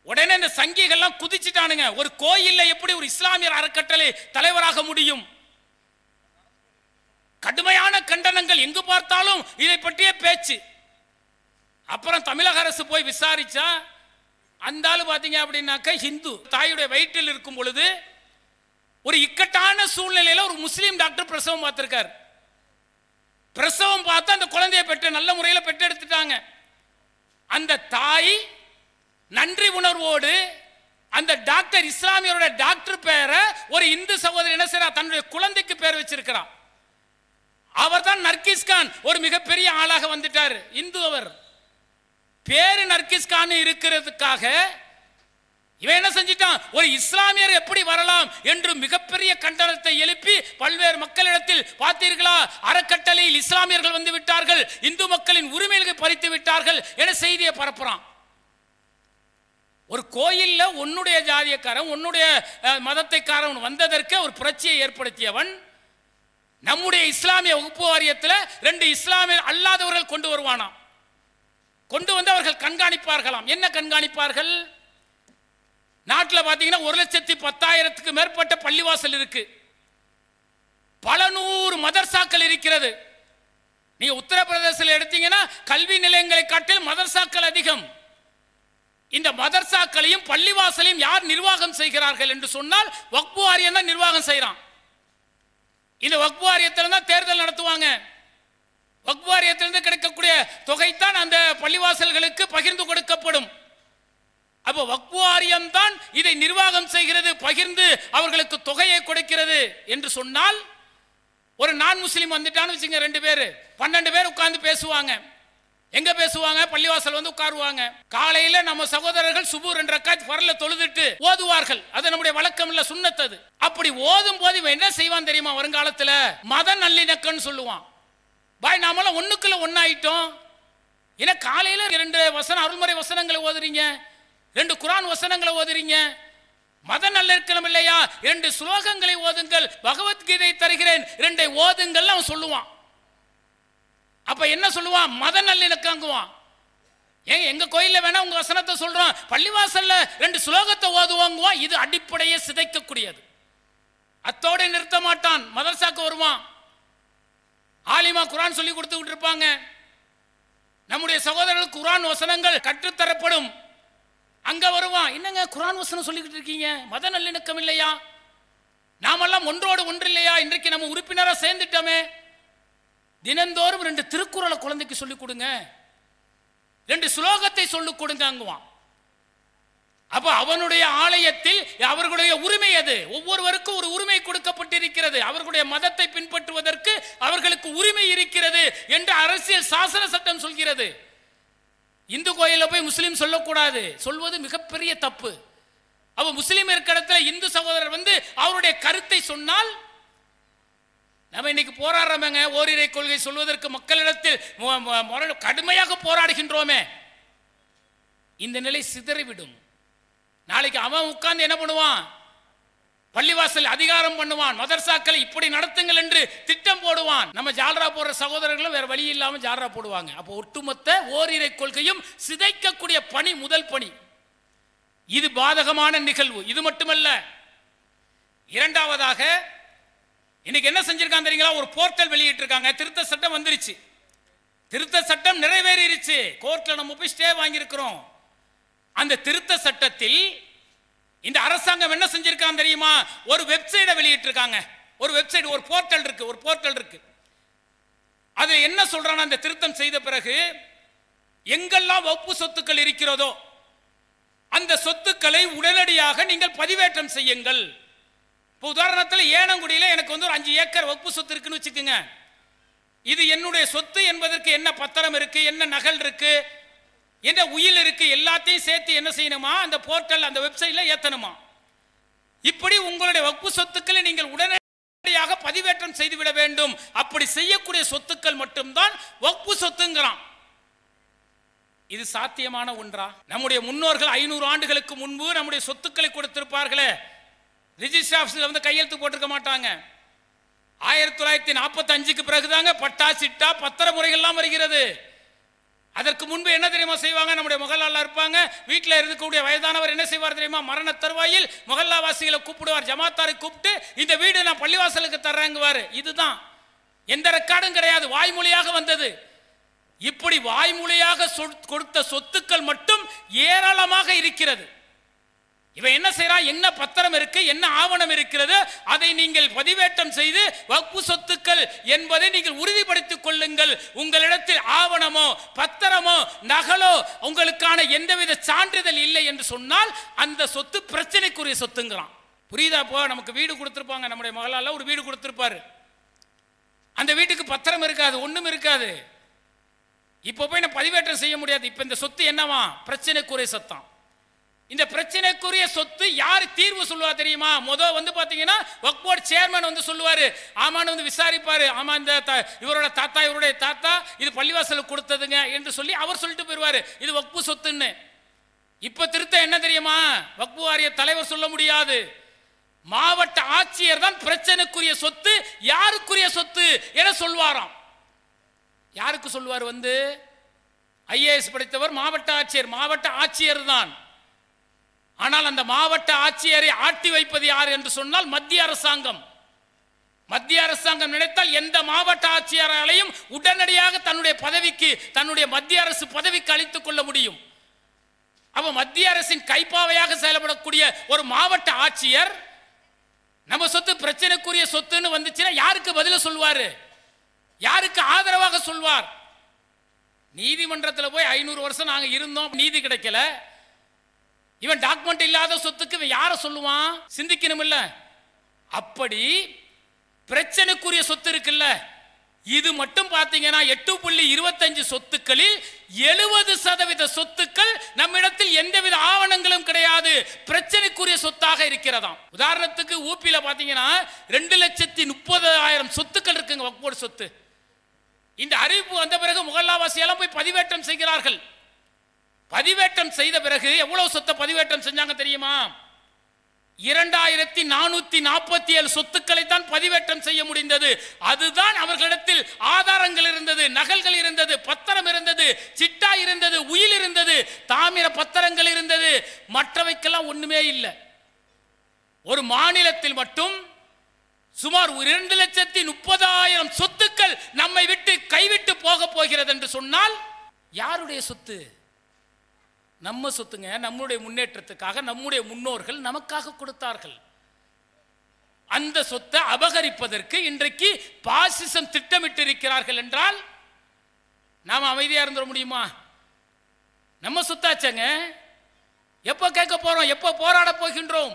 உடனே இந்த சங்கிகள்லாம் குதிச்சுட்டானுங்க, ஒரு கோயில்ல எப்படி ஒரு இஸ்லாமியர் அறக்கட்டளை தலைவராக முடியும்? கடுமையான கண்டனங்கள், எங்கு பார்த்தாலும் இதை பற்றிய பேச்சு. அப்புறம் தமிழக அரசு போய் விசாரிச்சா அந்த ஆளு பாத்தீங்க அப்படின்னாக்க ஹிந்து, தாயுடைய வயிற்றில் இருக்கும் பொழுது ஒரு இக்கட்டான சூழ்நிலையில ஒரு முஸ்லீம் டாக்டர் பிரசவம் பார்த்திருக்கார். பிரசவம் பார்த்து அந்த குழந்தையை பெற்று நல்ல முறையில் பெற்றெடுத்துட்டாங்க. அந்த தாய் நன்றி உணர்வோடு அந்த டாக்டர் இஸ்லாமியரோட டாக்டர் பேரை ஒரு இந்து சகோதரி என்ன செய்யறா, தன்னுடைய குழந்தைக்கு பேர் வச்சிருக்கிறார். அவர் தான் நர்கிஸ் கான், ஒரு மிகப்பெரிய ஆளாக வந்துட்டார். இந்து அவர் பேரு நர்கிஸ் கான் இருக்கிறதுக்காக இவன் என்ன செஞ்சிட்டான், ஒரு இஸ்லாமியர் எப்படி வரலாம் என்று மிகப்பெரிய கண்டனத்தை எழுப்பி பல்வேறு மக்களிடத்தில் பார்த்தீர்களா, அறக்கட்டளையில் இஸ்லாமியர்கள் வந்து விட்டார்கள், இந்து மக்களின் உரிமைகளை பறித்து விட்டார்கள் என செய்தியை பரப்புறான். ஒரு கோயில்ல உன்னுடைய ஜாதியக்காரன் உன்னுடைய மதத்தைக்காரன் வந்ததற்கு ஒரு புரட்சியை ஏற்படுத்தியவன் நம்முடைய இஸ்லாமிய வகுப்பு வாரியத்தில் 2 இஸ்லாமிய அல்லாதவர்கள் கொண்டு வருவானாம். கொண்டு வந்து அவர்கள் கண்காணிப்பார்களாம். என்ன கண்காணிப்பார்கள்? நாட்டில் பார்த்தீங்கன்னா 1,10,000க்கு மேற்பட்ட பள்ளிவாசல் இருக்கு, பல 100 மதர்சாக்கள் இருக்கிறது. நீங்க உத்தரப்பிரதேசத்தில் எடுத்தீங்கன்னா கல்வி நிலையங்களை காட்டில் மதர்சாக்கள் அதிகம். இந்த மதர்சாக்களையும் பள்ளிவாசலையும் யார் நிர்வாகம் செய்கிறார்கள் என்று சொன்னால் வக்ஃப் வாரியம் தான் நிர்வாகம் செய்யறான். இந்த வக்ஃப் வாரியத்தில் தான் தேர்தல் நடத்துவாங்க. வக்ஃப் வாரியத்திலிருந்து கிடைக்கக்கூடிய தொகைத்தான் அந்த பள்ளிவாசல்களுக்கு பகிர்ந்து கொடுக்கப்படும். அப்ப வக்ஃபு வாரியம் தான் இதை நிர்வாகம் செய்கிறது, பகிர்ந்து அவர்களுக்கு தொகையை கொடுக்கிறது என்று சொன்னால், ஒரு நான் முஸ்லீம் வந்துட்டான்னு வச்சுங்க, 2 பேர் 12 பேர் உட்கார்ந்து பேசுவாங்க. எங்க பேசுவாங்க? பள்ளிவாசல் வந்து உட்காருவாங்க. காலையில நம்ம சகோதரர்கள் சுபு 2 ரக்காத் ஃபர்ல தொழுதுட்டு ஓதுவார்கள். அது நம்முடைய வழக்கம் இல்ல, சுன்னத். அது அப்படி ஓதும் போது இவன் என்ன செய்வான் தெரியுமா? வருங்காலத்துல மத நல்லிணக்கம்னு சொல்லுவான். பாய் நாமெல்லாம் ஒண்ணுக்குள்ள ஒன்னாயிட்டோம். ஏன்னா காலையில 2 வசனம் அருள்முறை வசனங்களை ஓதுறீங்க, 2 குர்ஆன் வசனங்களை ஓதுறீங்க, மத நல்லிணக்கம் இல்லையா? 2 ஸ்லோகங்களை ஓதுங்கள், பகவத்கீதை தருகிறேன் 2 ஓதுங்கள் அவன் சொல்லுவான். அப்ப என்ன சொல்லுவான்? மத நல்லிணக்கங்குவான். ஏங்க எங்க கோயில்ல வேணா உங்க வசனத்தை சொல்றோம், பள்ளிவாசல்ல 2 ஸ்லோகத்தை ஓதுவாங்குவான். இது அடிப்படையை சிதைக்கக்கூடியது. அத்தோடு நிறுத்த மாட்டான், மதரசாக்கு வருவான். ஆலிமா குர்ஆன் சொல்லி கொடுத்துக்கிட்டு இருப்பாங்க. நம்முடைய சகோதரர்களுக்கு குர்ஆன் வசனங்கள் கற்றுத்தரப்படும். அங்க வருவான். என்னங்க குர்ஆன் வசனம் சொல்லிக்கிட்டு இருக்கீங்க, மத நல்லிணக்கம் இல்லையா? நாமெல்லாம் ஒன்றோடு ஒன்று இல்லையா? இன்றைக்கு நம்ம உறுப்பினரா சேர்ந்துட்டோமே. தினந்தோறும் 2 திருக்குறளை குழந்தைக்கு சொல்லிக் கொடுங்க, 2 ஸ்லோகத்தை சொல்லிக் கொடுங்க அங்குவான். அப்ப அவனுடைய ஆலயத்தில் அவர்களுடைய உரிமை அது. ஒவ்வொருவருக்கும் ஒரு உரிமை கொடுக்கப்பட்டிருக்கிறது. அவர்களுடைய மதத்தை பின்பற்றுவதற்கு அவர்களுக்கு உரிமை இருக்கிறது என்று அரசியல் சாசன சட்டம் சொல்கிறது. இந்து கோயில போய் முஸ்லீம் சொல்லக்கூடாது, சொல்வது மிகப்பெரிய தப்பு. அவ முஸ்லீம் இருக்கிற இடத்துல இந்து சகோதரர் வந்து அவருடைய கருத்தை சொன்னால், நம்ம இன்னைக்கு போராடுறோமேங்க, ஓரிரை கொள்கை சொல்வதற்கு மக்களிடத்தில் கடுமையாக போராடுகின்றோமே, இந்த நிலை சிதறிவிடும். நாளைக்கு அவன் உட்கார்ந்து என்ன பண்ணுவான்? பள்ளிவாசல் அதிகாரம் பண்ணுவான், மதரசாக்களை இப்படி நடத்துங்கள் என்று திட்டம் போடுவான். நம்ம ஜால்ரா போடுற சகோதரர்களும் வேற வழி இல்லாம ஜால்ரா போடுவாங்க. அப்போ ஒட்டுமொத்த ஓரிரை கொள்கையும் சிதைக்கக்கூடிய பணி முதல் பணி. இது பாதகமான நிகழ்வு. இது மட்டுமல்ல, இரண்டாவதாக இன்னைக்கு என்ன செஞ்சிருக்காங்க தெரியுங்களா? ஒரு போர்ட்டல் வெளியிட்டு இருக்காங்க. திருத்த சட்டம் வந்துருச்சு, திருத்த சட்டம் நிறைவேறிடுச்சு, கோர்ட்ல நம்ம போய் ஸ்டே வாங்கியிருக்கிறோம். அந்த திருத்த சட்டத்தில் இந்த அரசாங்கம் என்ன செஞ்சிருக்காங்க தெரியுமா? ஒரு வெப்சைட்டை வெளியிட்டு இருக்காங்க. ஒரு வெப்சைட், ஒரு போர்ட்டல் இருக்கு, ஒரு போர்ட்டல் இருக்கு. அது என்ன சொல்றாங்க? அந்த திருத்தம் செய்த பிறகு எங்கெல்லாம் வகுப்பு சொத்துக்கள் இருக்கிறதோ அந்த சொத்துக்களை உடனடியாக நீங்கள் பதிவேற்றம் செய்யுங்கள். இப்போ உதாரணத்தில் ஏனங்குடியில் எனக்கு வந்து ஒரு 5 ஏக்கர் வகுப்பு சொத்து இருக்குன்னு வச்சுக்கோங்க. இது என்னுடைய சொத்து என்பதற்கு என்ன பத்திரம் இருக்கு, என்ன நகல் இருக்கு, என்ன உயில் இருக்கு, எல்லாத்தையும் சேர்த்து என்ன செய்யணுமா? அந்த போர்ட்டல், அந்த வெப்சைட்ல ஏத்தணுமா? இப்படி உங்களுடைய வகுப்பு சொத்துக்களை நீங்கள் உடனடியாக பதிவேற்றம் செய்துவிட வேண்டும். அப்படி செய்யக்கூடிய சொத்துக்கள் மட்டும்தான் வகுப்பு சொத்துங்கிறான். இது சாத்தியமான ஒன்றா? நம்முடைய முன்னோர்கள் 500 ஆண்டுகளுக்கு முன்பு நம்முடைய சொத்துக்களை கொடுத்திருப்பார்களே, ரிஜிஸ்டர் ஆபீஸ்ல வந்து கையெழுத்து போட்டிருக்க மாட்டாங்க. 1945க்கு பிறகுதாங்க பட்டா சிட்டா பத்திர முறைகள்லாம் வருகிறது. அதற்கு முன்பு என்ன தெரியுமா செய்வாங்க? நம்முடைய முகல்லால இருப்பாங்க, வீட்டில் இருக்கக்கூடிய வயதானவர் என்ன செய்வார் தெரியுமா? மரண தருவாயில் முகல்லாவாசிகளை கூப்பிடுவார், ஜமாத்தாரை கூப்பிட்டு இந்த வீடு நான் பள்ளிவாசலுக்கு தர்றேங்குவார். இதுதான், எந்த ரெக்கார்டும் கிடையாது, வாய்மொழியாக வந்தது. இப்படி வாய்மொழியாக கொடுத்த சொத்துக்கள் மட்டும் ஏராளமாக இருக்கிறது. இவன் என்ன செய்யறான்? என்ன பத்திரம் இருக்கு, என்ன ஆவணம் இருக்கிறது, அதை நீங்கள் பதிவேற்றம் செய்து வக்ஃபு சொத்துக்கள் என்பதை நீங்கள் உறுதிப்படுத்திக் கொள்ளுங்கள். உங்களிடத்தில் ஆவணமோ பத்திரமோ நகலோ உங்களுக்கான எந்தவித சான்றிதழ் இல்லை என்று சொன்னால் அந்த சொத்து பிரச்சனைக்குரிய சொத்துங்கிறான். புரியுதா? போ, நமக்கு வீடு கொடுத்திருப்பாங்க, நம்முடைய மகளால ஒரு வீடு கொடுத்திருப்பாரு. அந்த வீட்டுக்கு பத்திரம் இருக்காது, ஒண்ணும் இருக்காது. இப்போ போய் நான் பதிவேற்றம் செய்ய முடியாது. இப்ப இந்த சொத்து என்னவா? பிரச்சனைக்குரிய சொத்தாம். இந்த பிரச்சனைக்குரிய சொத்து யார் தீர்வு சொல்லுவா தெரியுமா? முதல் வந்து பாத்தீங்கன்னா வக்ஃப் போர்டு சேர்மன் வந்து சொல்லுவாரு, ஆமான்னு வந்து விசாரிப்பாரு. ஆமா, இந்த இவரோட தாத்தா இவருடைய தாத்தா இது பள்ளிவாசலுக்கு கொடுத்ததுங்க என்று சொல்லி அவர் சொல்லிட்டு போயிருவாரு, இது வக்ஃபு சொத்துன்னு. இப்ப திருத்த என்ன தெரியுமா? வக்ஃப் வாரிய தலைவர் சொல்ல முடியாது, மாவட்ட ஆட்சியர் தான் பிரச்சனைக்குரிய சொத்து யாருக்குரிய சொத்து என சொல்வாராம். யாருக்கு சொல்வார்? வந்து ஐஏஎஸ் படித்தவர் மாவட்ட ஆட்சியர், மாவட்ட ஆட்சியர் தான். ஆனால் அந்த மாவட்ட ஆட்சியரை ஆட்டி வைப்பது யார் என்று சொன்னால் மத்திய அரசாங்கம். மத்திய அரசாங்கம் நினைத்தால் எந்த மாவட்ட ஆட்சியராலையும் உடனடியாக தன்னுடைய பதவிக்கு, தன்னுடைய மத்திய அரசு பதவிக்கு அளித்துக் கொள்ள முடியும். அப்ப மத்திய அரசின் கைப்பாவையாக செயல்படக்கூடிய ஒரு மாவட்ட ஆட்சியர் நம்ம சொத்து பிரச்சனைக்குரிய சொத்துன்னு வந்துச்சுன்னா யாருக்கு பதில சொல்வாரு? யாருக்கு ஆதரவாக சொல்வார்? நீதிமன்றத்தில் போய் 500 வருஷம் நாங்க இருந்தோம், நீதி கிடைக்கல. இவன் டாக்குமெண்ட் இல்லாத சொத்துக்கு இவன் யாரை சொல்லுவான்? சிந்திக்கணும் இல்ல? அப்படி பிரச்சனைக்குரிய சொத்து இருக்குல்ல, இது மட்டும் பார்த்தீங்கன்னா 8.25 சொத்துக்களில் 70% சொத்துக்கள் நம்மிடத்தில் எந்தவித ஆவணங்களும் கிடையாது, பிரச்சனைக்குரிய சொத்தாக இருக்கிறதாம். உதாரணத்துக்கு ஊப்பியில பார்த்தீங்கன்னா 2,30,000 சொத்துக்கள் இருக்குங்க, வக்ஃப் சொத்து. இந்த அறிவிப்பு வந்த பிறகு முகல்லாவாசி எல்லாம் போய் பதிவேற்றம் செய்கிறார்கள். பதிவேற்றம் செய்த பிறகு எவ்வளவு சொத்தை பதிவேற்றம் செஞ்சாங்க தெரியுமா? 2447 சொத்துக்களை தான் பதிவேற்றம் செய்ய முடிந்தது. அதுதான் அவர்களிடத்தில் ஆதாரங்கள் இருந்தது, நகல்கள் இருந்தது, பத்திரம் இருந்தது, சிட்டா இருந்தது, உயில் இருந்தது, தாமிர பத்திரங்கள் இருந்தது. மற்றவைக்கெல்லாம் ஒண்ணுமே இல்லை. ஒரு மாநிலத்தில் மட்டும் சுமார் 2,30,000 சொத்துக்கள் நம்மை விட்டு கைவிட்டு போக போகிறது என்று சொன்னால் யாருடைய சொத்து? நம்ம சொத்துங்க. நம்முடைய முன்னேற்றத்துக்காக நம்முடைய முன்னோர்கள் நமக்காக கொடுத்தார்கள். அந்த சொத்தை அபகரிப்பதற்கு இன்றைக்கு பாசிசம் திட்டமிட்டு இருக்கிறார்கள் என்றால் நாம் அமைதியா இருந்துட முடியுமா? நம்ம சொத்தாச்சங்க. எப்போ கேட்க போறோம்? எப்போ போராட போகின்றோம்?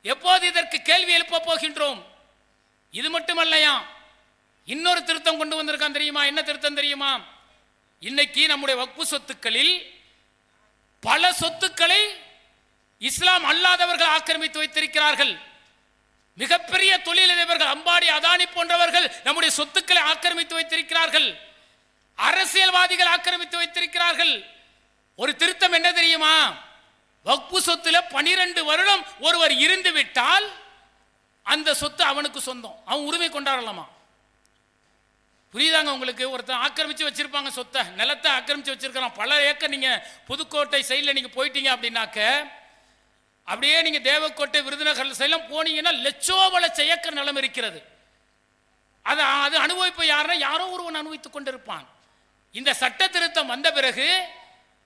எப்போது இதற்கு கேள்வி எழுப்ப போகின்றோம்? இது மட்டுமல்லையா, இன்னொரு திருத்தம் கொண்டு வந்திருக்கான் தெரியுமா? என்ன திருத்தம் தெரியுமா? இன்னைக்கு நம்முடைய வக்ஃப் சொத்துக்களில் பல சொத்துக்களை இஸ்லாம் அல்லாதவர்கள் ஆக்கிரமித்து வைத்திருக்கிறார்கள். மிகப்பெரிய தொழிலதிபர்கள் அம்பானி, அதானி போன்றவர்கள் நம்முடைய சொத்துக்களை ஆக்கிரமித்து வைத்திருக்கிறார்கள். அரசியல்வாதிகள் ஆக்கிரமித்து வைத்திருக்கிறார்கள். ஒரு திருத்தம் என்ன தெரியுமா? வக்ஃப் சொத்துல 12 வருடம் ஒருவர் இருந்து விட்டால் அந்த சொத்து அவனுக்கு சொந்தம், அவன் உரிமை கொண்டாடலாமா? புரியுதாங்க உங்களுக்கு? ஒருத்தன் ஆக்கிரமிச்சு வச்சிருப்பாங்க சொத்தை, நிலத்தை ஆக்கிரமிச்சு வச்சிருக்கிறான் பல ஏக்கர். நீங்க புதுக்கோட்டை சைடில் நீங்க போயிட்டீங்க அப்படின்னாக்க, அப்படியே நீங்க தேவக்கோட்டை விருதுநகர் சைட்லாம் போனீங்கன்னா லட்சோபலட்ச ஏக்கர் நிலம் இருக்கிறது. அது அனுபவிப்பு யாருன்னா யாரோ ஒருவன் அனுபவித்துக் கொண்டிருப்பான். இந்த சட்ட திருத்தம் வந்த பிறகு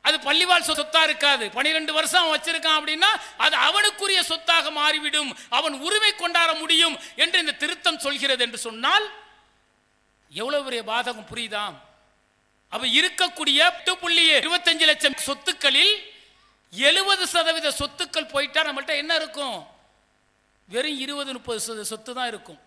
அது பள்ளிவாழ் சொத்தா இருக்காது. 12 வருஷம் வச்சிருக்கான் அப்படின்னா அது அவனுக்குரிய சொத்தாக மாறிவிடும், அவன் உரிமை கொண்டாட முடியும் என்று இந்த திருத்தம் சொல்கிறது என்று சொன்னால் எவ்வளவு பெரிய பாதகம் புரியுதா? அவ இருக்கக்கூடிய 8.25 லட்சம் சொத்துக்களில் 70% சொத்துக்கள் போயிட்டா நம்மள்ட்ட என்ன இருக்கும்? வெறும் 20-30% சொத்து தான் இருக்கும்.